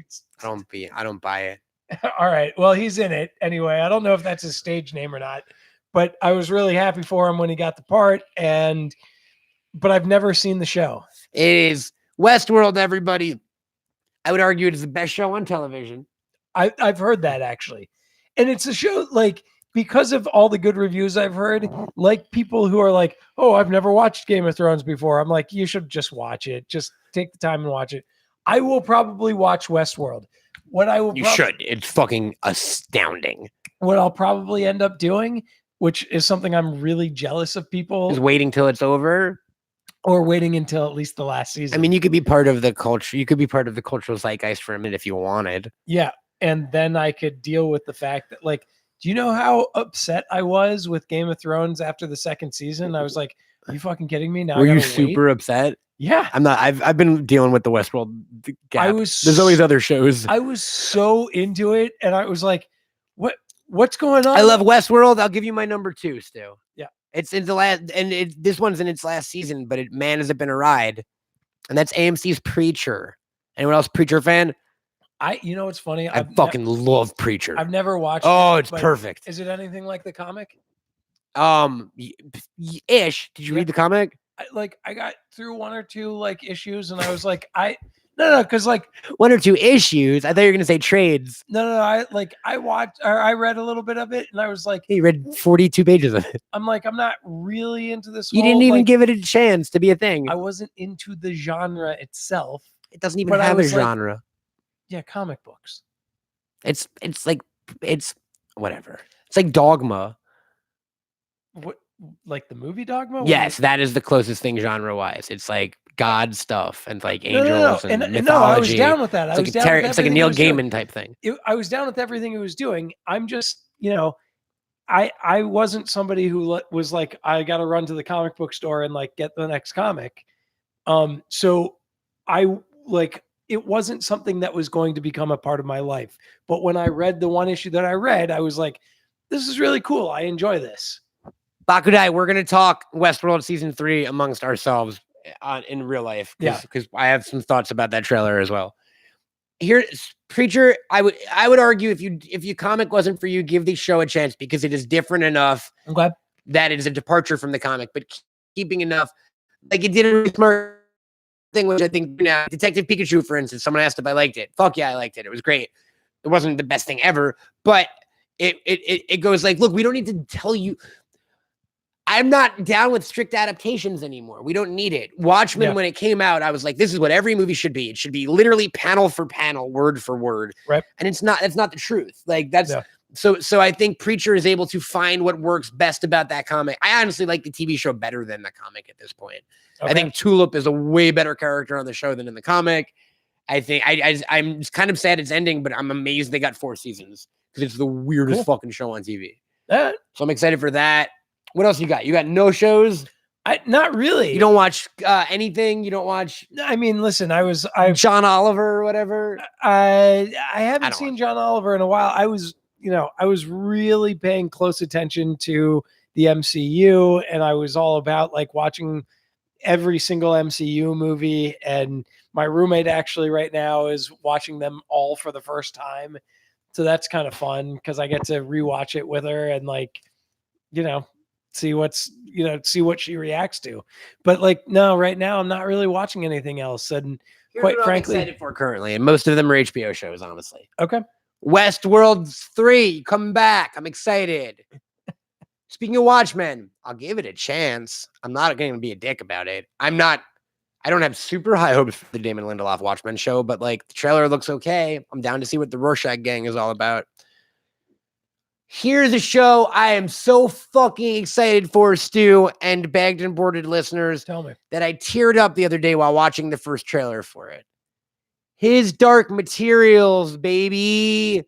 [SPEAKER 1] I don't buy it.
[SPEAKER 2] All right. Well, he's in it anyway. I don't know if that's his stage name or not, but I was really happy for him when he got the part. But I've never seen the show.
[SPEAKER 1] It is Westworld, everybody. I would argue it is the best show on television.
[SPEAKER 2] I've heard that actually. And it's a show like because of all the good reviews I've heard, like people who are like, oh, I've never watched Game of Thrones before. I'm like, you should just watch it. Just take the time and watch it. I will probably watch Westworld.
[SPEAKER 1] You should. It's fucking astounding.
[SPEAKER 2] What I'll probably end up doing which is something I'm really jealous of people,
[SPEAKER 1] Just waiting till it's over.
[SPEAKER 2] or waiting until at least the last season.
[SPEAKER 1] I mean, you could be part of the culture. You could be part of the cultural zeitgeist for a minute if you wanted.
[SPEAKER 2] Yeah. And then I could deal with the fact that, like, do you know how upset I was with Game of Thrones after the second season? I was like, are you fucking kidding me? Now
[SPEAKER 1] Were
[SPEAKER 2] I
[SPEAKER 1] you
[SPEAKER 2] gotta
[SPEAKER 1] super
[SPEAKER 2] wait?
[SPEAKER 1] upset?
[SPEAKER 2] Yeah.
[SPEAKER 1] I'm not. I've been dealing with the Westworld gap. There's always other shows.
[SPEAKER 2] I was so into it, and I was like, what's going on?
[SPEAKER 1] I love Westworld. I'll give you my number 2, Stu.
[SPEAKER 2] Yeah.
[SPEAKER 1] It's in the last, and this one's in its last season, but man, has it been a ride. And that's AMC's Preacher. Anyone else Preacher fan?
[SPEAKER 2] You know what's funny?
[SPEAKER 1] I fucking love Preacher.
[SPEAKER 2] I've never watched
[SPEAKER 1] Oh,
[SPEAKER 2] it,
[SPEAKER 1] it's
[SPEAKER 2] but
[SPEAKER 1] perfect.
[SPEAKER 2] Is it anything like the comic?
[SPEAKER 1] Ish. Did you read the comic?
[SPEAKER 2] I got through 1 or 2 like issues, and I was like, no, because like
[SPEAKER 1] 1 or 2 issues. I thought you were gonna say trades.
[SPEAKER 2] no, I watched or I read a little bit of it, and I was like,
[SPEAKER 1] You read 42 pages of it.
[SPEAKER 2] I'm like, I'm not really into this.
[SPEAKER 1] You didn't even give it a chance to be a thing.
[SPEAKER 2] I wasn't into the genre itself.
[SPEAKER 1] It doesn't even have a genre.
[SPEAKER 2] Yeah, comic books.
[SPEAKER 1] It's whatever. It's like Dogma.
[SPEAKER 2] What, like the movie Dogma?
[SPEAKER 1] Yes, that is the closest thing genre-wise. It's like God stuff and like angels and mythology.
[SPEAKER 2] No, I was down with that.
[SPEAKER 1] It's like a Neil Gaiman type thing.
[SPEAKER 2] I was down with everything it was doing. I'm just, I wasn't somebody who was like, I got to run to the comic book store and like get the next comic. So it wasn't something that was going to become a part of my life. But when I read the one issue that I read, I was like, this is really cool. I enjoy this.
[SPEAKER 1] Bakudai, we're going to talk Westworld season 3 amongst ourselves in real life. Because I have some thoughts about that trailer as well. Here, Preacher, I would argue if you comic wasn't for you, give the show a chance because it is different enough that it is a departure from the comic, but keeping enough, like it did a really smart thing, which I think now Detective Pikachu, for instance, someone asked if I liked it. Fuck yeah, I liked it. It was great. It wasn't the best thing ever, but it goes like, look, we don't need to tell you. I'm not down with strict adaptations anymore. We don't need it. Watchmen, when it came out, I was like, this is what every movie should be. It should be literally panel for panel, word for word.
[SPEAKER 2] Right.
[SPEAKER 1] And it's not the truth. Like that's so I think Preacher is able to find what works best about that comic. I honestly like the TV show better than the comic at this point. Okay. I think Tulip is a way better character on the show than in the comic. I think I'm kind of sad it's ending, but I'm amazed they got 4 seasons because it's the weirdest fucking show on TV. So I'm excited for that. What else you got? You got no shows?
[SPEAKER 2] Not really.
[SPEAKER 1] You don't watch anything? You don't watch?
[SPEAKER 2] I mean, listen, I
[SPEAKER 1] John Oliver or whatever.
[SPEAKER 2] I haven't seen John Oliver in a while. I was really paying close attention to the MCU, and I was all about like watching every single MCU movie. And my roommate actually right now is watching them all for the first time. So that's kind of fun because I get to rewatch it with her and like, see what she reacts to. But like, no, right now I'm not really watching anything else. And quite frankly,
[SPEAKER 1] I'm excited for currently, and most of them are HBO shows, honestly.
[SPEAKER 2] Okay.
[SPEAKER 1] Westworld 3 coming back. I'm excited. Speaking of Watchmen, I'll give it a chance. I'm not going to be a dick about it. I don't have super high hopes for the Damon Lindelof Watchmen show, but like the trailer looks okay. I'm down to see what the Rorschach gang is all about. Here's a show I am so fucking excited for, Stu, and Bagged and Boarded listeners.
[SPEAKER 2] Tell me.
[SPEAKER 1] That I teared up the other day while watching the first trailer for it. His Dark Materials, baby.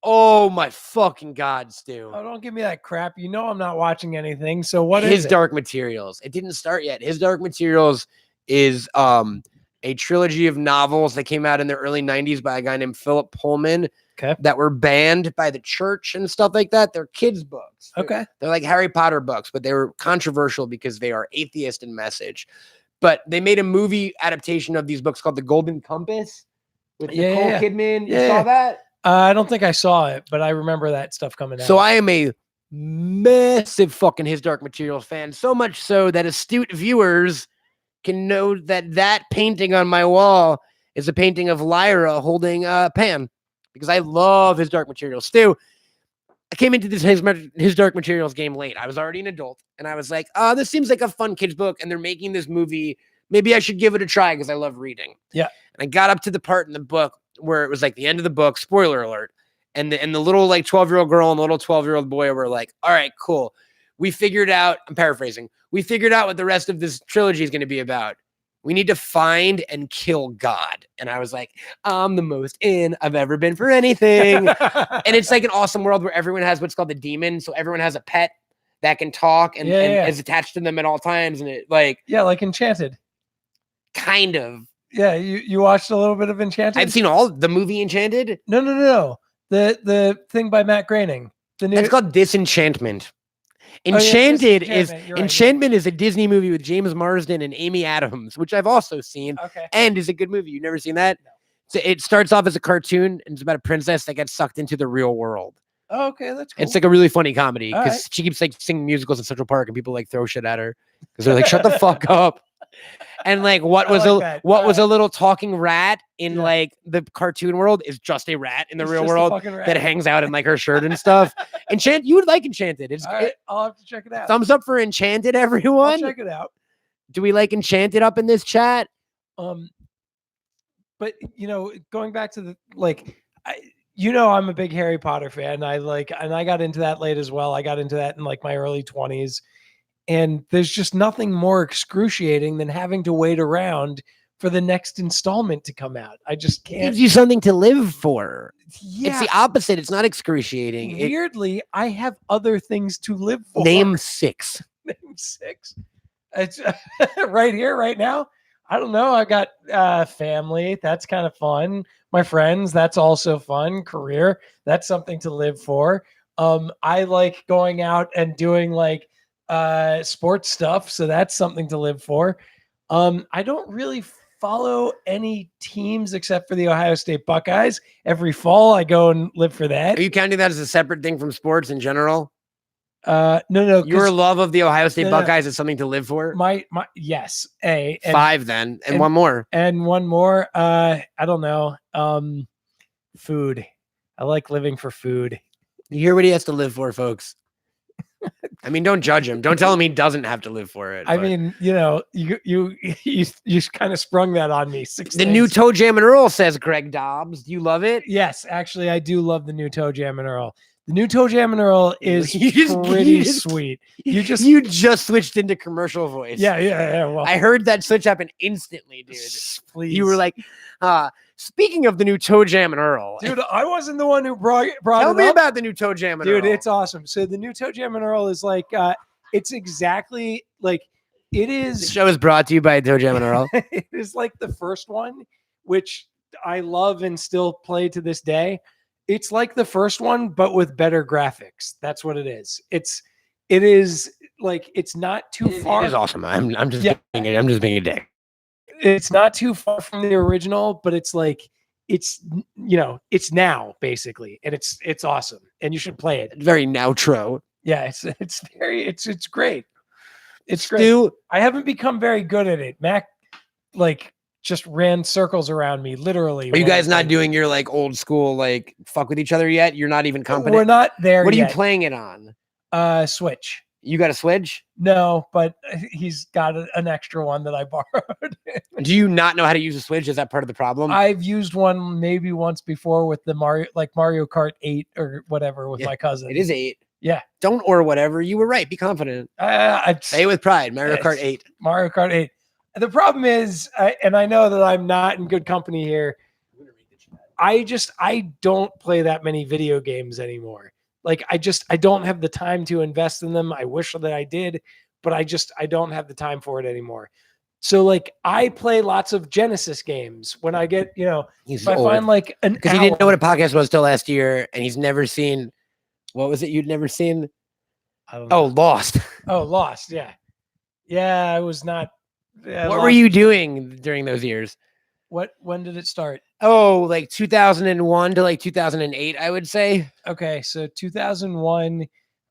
[SPEAKER 1] Oh my fucking God, Stu.
[SPEAKER 2] Oh, don't give me that crap. You know I'm not watching anything. So what is it?
[SPEAKER 1] His Dark Materials. It didn't start yet. His Dark Materials is a trilogy of novels that came out in the early 90s by a guy named Philip Pullman.
[SPEAKER 2] Okay.
[SPEAKER 1] That were banned by the church and stuff like that. They're kids' books.
[SPEAKER 2] Okay.
[SPEAKER 1] They're like Harry Potter books, but they were controversial because they are atheist in message. But they made a movie adaptation of these books called The Golden Compass with Nicole Kidman. You saw that?
[SPEAKER 2] I don't think I saw it, but I remember that stuff coming out.
[SPEAKER 1] So I am a massive fucking His Dark Materials fan. So much so that astute viewers can know that painting on my wall is a painting of Lyra holding a pan. Because I love His Dark Materials. Stu, I came into this His Dark Materials game late. I was already an adult. And I was like, oh, this seems like a fun kid's book. And they're making this movie. Maybe I should give it a try because I love reading.
[SPEAKER 2] Yeah.
[SPEAKER 1] And I got up to the part in the book where it was like the end of the book. Spoiler alert. And the little like 12-year-old girl and the little 12-year-old boy were like, all right, cool. We figured out, I'm paraphrasing, we figured out what the rest of this trilogy is going to be about. We need to find and kill God. And I was like, I'm the most in I've ever been for anything. And it's like an awesome world where everyone has what's called the demon. So everyone has a pet that can talk and is attached to them at all times. And it like,
[SPEAKER 2] like Enchanted.
[SPEAKER 1] Kind of.
[SPEAKER 2] Yeah, you watched a little bit of Enchanted?
[SPEAKER 1] I've seen all the movie Enchanted.
[SPEAKER 2] No. The thing by Matt Groening.
[SPEAKER 1] It's called Disenchantment. Enchantment is a Disney movie with James Marsden and Amy Adams, which I've also seen, and is a good movie. You've never seen that?
[SPEAKER 2] No.
[SPEAKER 1] So it starts off as a cartoon, and it's about a princess that gets sucked into the real world.
[SPEAKER 2] Oh, okay, that's cool.
[SPEAKER 1] It's like a really funny comedy because she keeps like singing musicals in Central Park, and people like throw shit at her because they're like, "Shut the fuck up." And like, what was a little talking rat in like the cartoon world is just a rat in the real world that hangs out in like her shirt and stuff. You would like Enchanted.
[SPEAKER 2] I'll have to check it out.
[SPEAKER 1] Thumbs up for Enchanted, everyone.
[SPEAKER 2] I'll check it out.
[SPEAKER 1] Do we like Enchanted up in this chat?
[SPEAKER 2] But going back to the I'm a big Harry Potter fan. And I got into that late as well. I got into that in like my early 20s. And there's just nothing more excruciating than having to wait around for the next installment to come out. I just can't.
[SPEAKER 1] It gives you something to live for.
[SPEAKER 2] Yeah.
[SPEAKER 1] It's the opposite. It's not excruciating.
[SPEAKER 2] Weirdly, I have other things to live for.
[SPEAKER 1] Name 6.
[SPEAKER 2] Name 6. It's right here, right now. I don't know. I got family. That's kind of fun. My friends. That's also fun. Career. That's something to live for. I like going out and doing like sports stuff, so that's something to live for. I don't really follow any teams except for the Ohio State Buckeyes. Every fall I go and live for that.
[SPEAKER 1] Are you counting that as a separate thing from sports in general?
[SPEAKER 2] No.
[SPEAKER 1] Your love of the Ohio State Buckeyes is something to live for?
[SPEAKER 2] Yes.
[SPEAKER 1] 5 then, and one more.
[SPEAKER 2] And one more. I don't know. Food. I like living for food.
[SPEAKER 1] You hear what he has to live for, folks. I mean, don't judge him. Don't tell him he doesn't have to live for it.
[SPEAKER 2] I mean, you kind of sprung that on me.
[SPEAKER 1] The new Toe Jam and Earl, says Greg Dobbs. Do you love it?
[SPEAKER 2] Yes, actually, I do love the new Toe Jam and Earl. The new Toe Jam and Earl is pretty sweet. You just
[SPEAKER 1] switched into commercial voice.
[SPEAKER 2] Yeah. Well,
[SPEAKER 1] I heard that switch happen instantly, dude.
[SPEAKER 2] Please.
[SPEAKER 1] You were like, speaking of the new Toe Jam and Earl.
[SPEAKER 2] Dude, I wasn't the one who brought
[SPEAKER 1] Tell
[SPEAKER 2] it
[SPEAKER 1] me
[SPEAKER 2] up.
[SPEAKER 1] about the new Toe Jam and Earl.
[SPEAKER 2] Dude, it's awesome. So the new Toe Jam and Earl is like, it's exactly like, it is.
[SPEAKER 1] The show is brought to you by Toe Jam and Earl.
[SPEAKER 2] It is like the first one, which I love and still play to this day. It's like the first one, but with better graphics. That's what it is. It is like, it's not too far.
[SPEAKER 1] It is awesome. I'm just being a dick.
[SPEAKER 2] It's not too far from the original, but it's like, it's now basically, and it's awesome, and you should play it.
[SPEAKER 1] Very now-tro.
[SPEAKER 2] Yeah, it's great. It's great. I haven't become very good at it. Mac just ran circles around me, literally.
[SPEAKER 1] Are you guys not doing your like old school like fuck with each other yet? You're not even competent.
[SPEAKER 2] We're not there.
[SPEAKER 1] What are you playing it on?
[SPEAKER 2] Switch.
[SPEAKER 1] You got a Switch?
[SPEAKER 2] No, but he's got an extra one that I borrowed.
[SPEAKER 1] Do you not know how to use a Switch? Is that part of the problem?
[SPEAKER 2] I've used one maybe once before with the Mario Kart 8 or whatever with my cousin.
[SPEAKER 1] It is 8.
[SPEAKER 2] Yeah.
[SPEAKER 1] Don't or whatever. You were right. Be confident. Say it with pride. Mario Kart 8.
[SPEAKER 2] Mario Kart 8. The problem is, and I know that I'm not in good company here, I don't play that many video games anymore. Like I don't have the time to invest in them. I wish that I did, but I don't have the time for it anymore. So like I play lots of Genesis games when I get, if I find like an
[SPEAKER 1] because he didn't know what a podcast was till last year, and he's never seen. What was it you'd never seen? Lost.
[SPEAKER 2] Oh, Lost. Yeah. Yeah, I was not.
[SPEAKER 1] What were you doing during those years?
[SPEAKER 2] When did it start?
[SPEAKER 1] Oh, like 2001 to like 2008, I would say.
[SPEAKER 2] Okay, so 2001,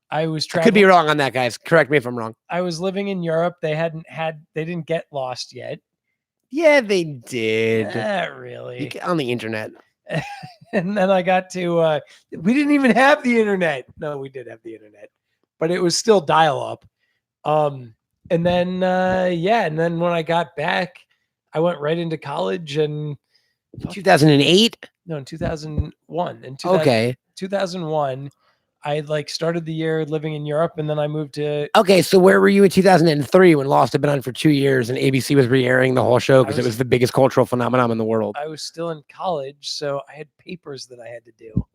[SPEAKER 2] I was traveling.
[SPEAKER 1] I could be wrong on that, guys. Correct me if I'm wrong.
[SPEAKER 2] I was living in Europe. They didn't get Lost yet.
[SPEAKER 1] Yeah, they did.
[SPEAKER 2] Not really.
[SPEAKER 1] On the internet.
[SPEAKER 2] And then I got to, we didn't even have the internet. No, we did have the internet, but it was still dial up. And then, and then when I got back, I went right into college and
[SPEAKER 1] 2008.
[SPEAKER 2] No, in 2000. 2001. In
[SPEAKER 1] Okay.
[SPEAKER 2] 2001, I like started the year living in Europe, and then I moved to.
[SPEAKER 1] Okay, so where were you in 2003 when Lost had been on for 2 years and ABC was re-airing the whole show because it was the biggest cultural phenomenon in the world?
[SPEAKER 2] I was still in college, so I had papers that I had to do.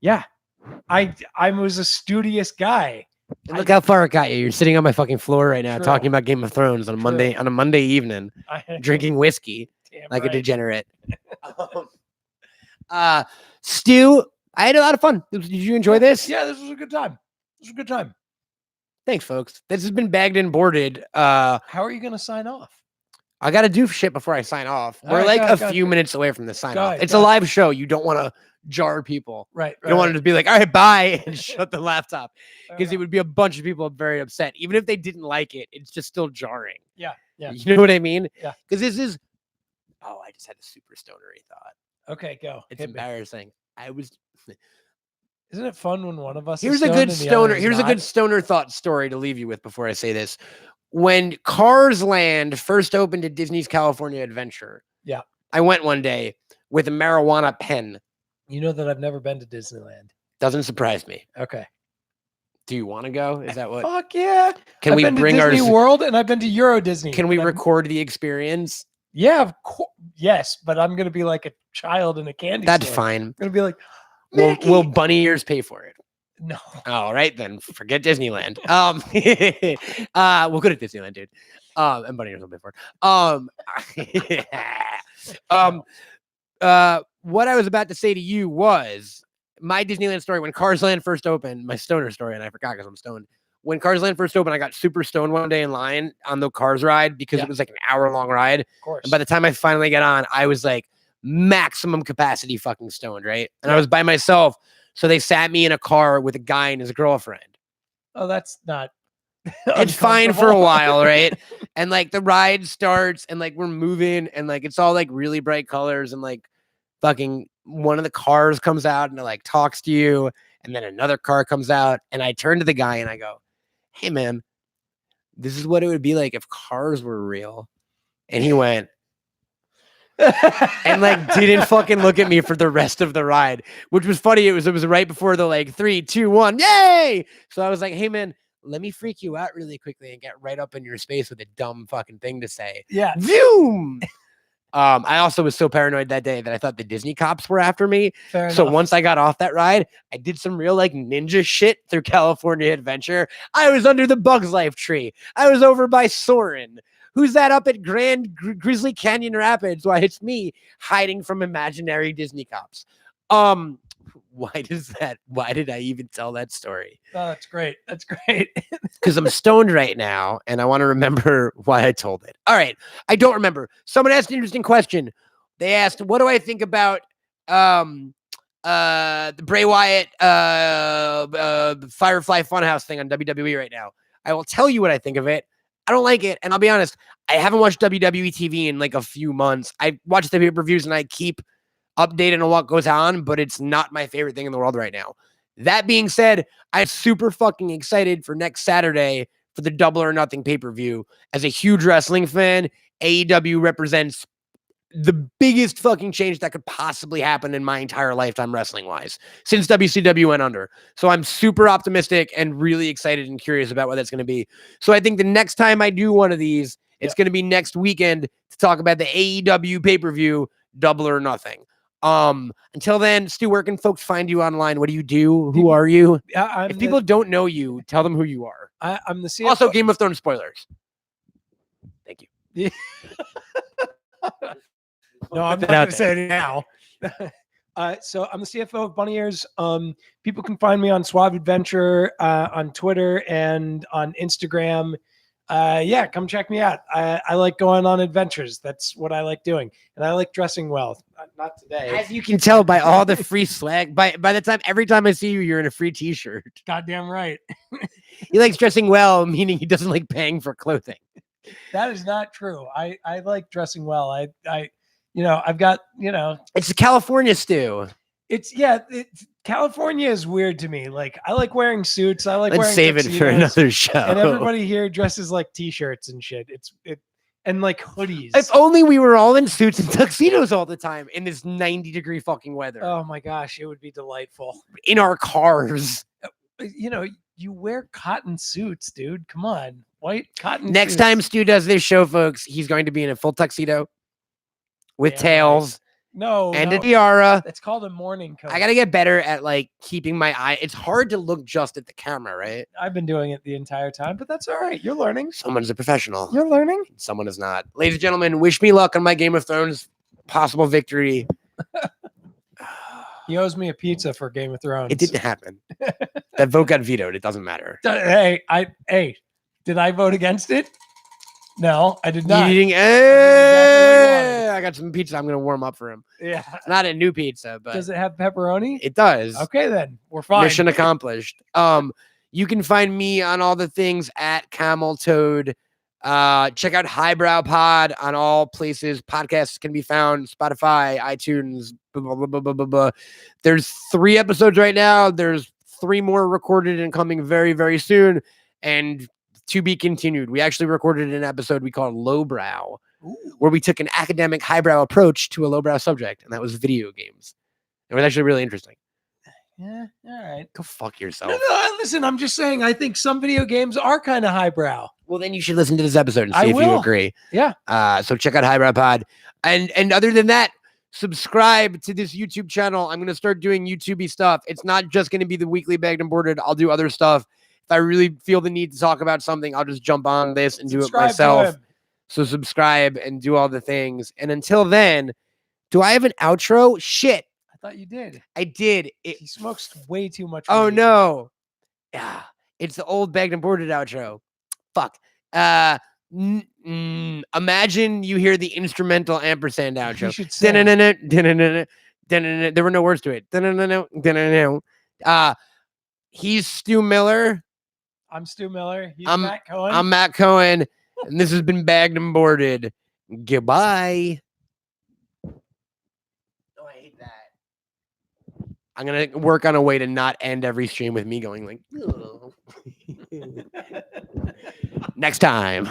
[SPEAKER 2] Yeah, I was a studious guy.
[SPEAKER 1] And look how far it got you. You're sitting on my fucking floor right now
[SPEAKER 2] True.
[SPEAKER 1] talking about Game of Thrones on a Monday evening, drinking whiskey like a degenerate. Stu, I had a lot of fun. Did you enjoy this?
[SPEAKER 2] Yeah, this was a good time.
[SPEAKER 1] Thanks, folks. This has been Bagged and Boarded.
[SPEAKER 2] How are you going to sign off?
[SPEAKER 1] I got to do shit before I sign off. We're like a few minutes away from the sign off. It's a live show. You don't want to jar people.
[SPEAKER 2] Right.
[SPEAKER 1] You don't want to be like, all right, bye, and shut the laptop. Because it would be a bunch of people very upset. Even if they didn't like it, it's just still jarring.
[SPEAKER 2] Yeah.
[SPEAKER 1] You know what I mean?
[SPEAKER 2] Yeah.
[SPEAKER 1] Because this is, I just had a super stonery thought.
[SPEAKER 2] Okay, go.
[SPEAKER 1] It's embarrassing.
[SPEAKER 2] Isn't it fun when one of us
[SPEAKER 1] Here's a good stoner. Here's a good stoner thought story to leave you with before I say this. When Cars Land first opened at Disney's California Adventure, I went one day with a marijuana pen.
[SPEAKER 2] You know that I've never been to Disneyland.
[SPEAKER 1] Doesn't surprise me.
[SPEAKER 2] Okay.
[SPEAKER 1] Do you want to go? Is that what?
[SPEAKER 2] Fuck yeah.
[SPEAKER 1] Can we bring
[SPEAKER 2] our Disney World and I've been to Euro Disney?
[SPEAKER 1] Can we record the experience?
[SPEAKER 2] Yeah, of course. Yes, but I'm gonna be like a child in a candy store.
[SPEAKER 1] That's fine.
[SPEAKER 2] I'm gonna be like,
[SPEAKER 1] will bunny ears pay for it?
[SPEAKER 2] No.
[SPEAKER 1] All right, then forget Disneyland. We'll go to Disneyland, dude. And bunny ears will pay for it. What I was about to say to you was my Disneyland story when Cars Land first opened, my stoner story, and I forgot because I'm stoned. When Cars Land first opened, I got super stoned one day in line on the Cars ride because it was like an hour-long ride. Of
[SPEAKER 2] course.
[SPEAKER 1] And by the time I finally got on, I was like maximum capacity fucking stoned, right? And I was by myself. So they sat me in a car with a guy and his girlfriend.
[SPEAKER 2] Oh, that's not.
[SPEAKER 1] It's fine for a while, right? And like the ride starts and like we're moving and like it's all like really bright colors and like fucking one of the cars comes out and it like talks to you and then another car comes out and I turn to the guy and I go, hey man, this is what it would be like if cars were real. And he went and like didn't fucking look at me for the rest of the ride, which was funny. It was right before the like 3, 2, 1, yay. So I was like, hey man, let me freak you out really quickly and get right up in your space with a dumb fucking thing to say.
[SPEAKER 2] Yeah.
[SPEAKER 1] Vroom. I also was so paranoid that day that I thought the Disney cops were after me.
[SPEAKER 2] Fair
[SPEAKER 1] so
[SPEAKER 2] enough.
[SPEAKER 1] Once I got off that ride, I did some real like ninja shit through California Adventure. I was under the Bugs Life tree. I was over by Soarin'. Who's that up at Grand Grizzly Canyon Rapids? Why, it's me hiding from imaginary Disney cops. Why did I even tell that story?
[SPEAKER 2] Oh, that's great. That's great.
[SPEAKER 1] Because I'm stoned right now and I want to remember why I told it. All right. I don't remember. Someone asked an interesting question. They asked, what do I think about the Bray Wyatt Firefly Funhouse thing on WWE right now? I will tell you what I think of it. I don't like it. And I'll be honest, I haven't watched WWE TV in like a few months. I watch the pay-per-views and I keep updated on what goes on, but it's not my favorite thing in the world right now. That being said, I'm super fucking excited for next Saturday for the Double or Nothing pay-per-view. As a huge wrestling fan, AEW represents the biggest fucking change that could possibly happen in my entire lifetime wrestling-wise since WCW went under. So I'm super optimistic and really excited and curious about what that's going to be. So I think the next time I do one of these, it's going to be next weekend to talk about the AEW pay-per-view Double or Nothing. Until then, Stu, where can folks find you online? What do you do? Who are you? If people don't know you, tell them who you are.
[SPEAKER 2] I'm the CFO.
[SPEAKER 1] Also, Game of Thrones spoilers. Thank you.
[SPEAKER 2] No, I'm not going to say it now. So I'm the CFO of Bunny Ears. People can find me on Suave Adventure, on Twitter and on Instagram. Come check me out. I like going on adventures. That's what I like doing. And I like dressing well. Not today.
[SPEAKER 1] As you can tell by all the free swag, by the time, every time I see you, you're in a free t-shirt.
[SPEAKER 2] Goddamn right.
[SPEAKER 1] He likes dressing well, meaning he doesn't like paying for clothing.
[SPEAKER 2] That is not true. I like dressing well. I've got,
[SPEAKER 1] it's California, Stu.
[SPEAKER 2] California is weird to me. Like, I like wearing suits. I like
[SPEAKER 1] Let's
[SPEAKER 2] wearing
[SPEAKER 1] save it for another show.
[SPEAKER 2] And everybody here dresses like t-shirts and shit. and like hoodies.
[SPEAKER 1] If only we were all in suits and tuxedos all the time in this 90-degree fucking weather.
[SPEAKER 2] Oh my gosh, it would be delightful.
[SPEAKER 1] In our cars.
[SPEAKER 2] You know, you wear cotton suits, dude. Come on, white cotton.
[SPEAKER 1] Next
[SPEAKER 2] suits.
[SPEAKER 1] time Stu does this show, folks, he's going to be in a full tuxedo with
[SPEAKER 2] Damn
[SPEAKER 1] tails
[SPEAKER 2] no,
[SPEAKER 1] and
[SPEAKER 2] no,
[SPEAKER 1] a tiara.
[SPEAKER 2] It's called a morning coat.
[SPEAKER 1] I gotta get better at like keeping my eye. It's hard to look just at the camera, right?
[SPEAKER 2] I've been doing it the entire time, but that's all right. You're learning.
[SPEAKER 1] Someone's a professional.
[SPEAKER 2] You're learning.
[SPEAKER 1] Someone is not. Ladies and gentlemen, wish me luck on my Game of Thrones possible victory.
[SPEAKER 2] He owes me a pizza for Game of Thrones.
[SPEAKER 1] It didn't happen. That vote got vetoed. It doesn't matter.
[SPEAKER 2] Hey, did I vote against it? No, I did not.
[SPEAKER 1] Eating,
[SPEAKER 2] exactly
[SPEAKER 1] I got some pizza. I'm gonna warm up for him.
[SPEAKER 2] Yeah.
[SPEAKER 1] It's not a new pizza, but
[SPEAKER 2] Does it have pepperoni?
[SPEAKER 1] it does.
[SPEAKER 2] Okay, then we're fine.
[SPEAKER 1] Mission accomplished. You can find me on all the things at Camel Toad. Check out Highbrow Pod on all places podcasts can be found: Spotify, iTunes. Blah, blah, blah, blah, blah, blah. There's 3 episodes right now. There's 3 more recorded and coming very, very soon, and to be continued. We actually recorded an episode we called Lowbrow, where we took an academic highbrow approach to a lowbrow subject, and that was video games. It was actually really interesting.
[SPEAKER 2] Yeah, all right.
[SPEAKER 1] Go fuck yourself.
[SPEAKER 2] No, listen, I'm just saying, I think some video games are kind of highbrow.
[SPEAKER 1] Well, then you should listen to this episode and see
[SPEAKER 2] I
[SPEAKER 1] if you
[SPEAKER 2] will.
[SPEAKER 1] agree.
[SPEAKER 2] Yeah.
[SPEAKER 1] So check out Highbrow Pod. And other than that, subscribe to this YouTube channel. I'm going to start doing YouTubey stuff. It's not just going to be the weekly Bagged and Boarded. I'll do other stuff. If I really feel the need to talk about something, I'll just jump on this and do it myself. So subscribe and do all the things. And until then, do I have an outro? Shit.
[SPEAKER 2] I thought you did.
[SPEAKER 1] I did.
[SPEAKER 2] He smokes way too much.
[SPEAKER 1] Oh
[SPEAKER 2] weed.
[SPEAKER 1] no. Yeah. It's the old Bagged and Boarded outro. Fuck. Imagine you hear the instrumental ampersand outro.
[SPEAKER 2] You should sing.
[SPEAKER 1] There were no words to it. He's Stu Miller.
[SPEAKER 2] I'm Stu Miller. He's
[SPEAKER 1] I'm-
[SPEAKER 2] Matt Cohen.
[SPEAKER 1] I'm Matt Cohen, and this has been Bagged and Boarded. Goodbye. Oh, I hate that. I'm gonna work on a way to not end every stream with me going like, "Ugh." Next time.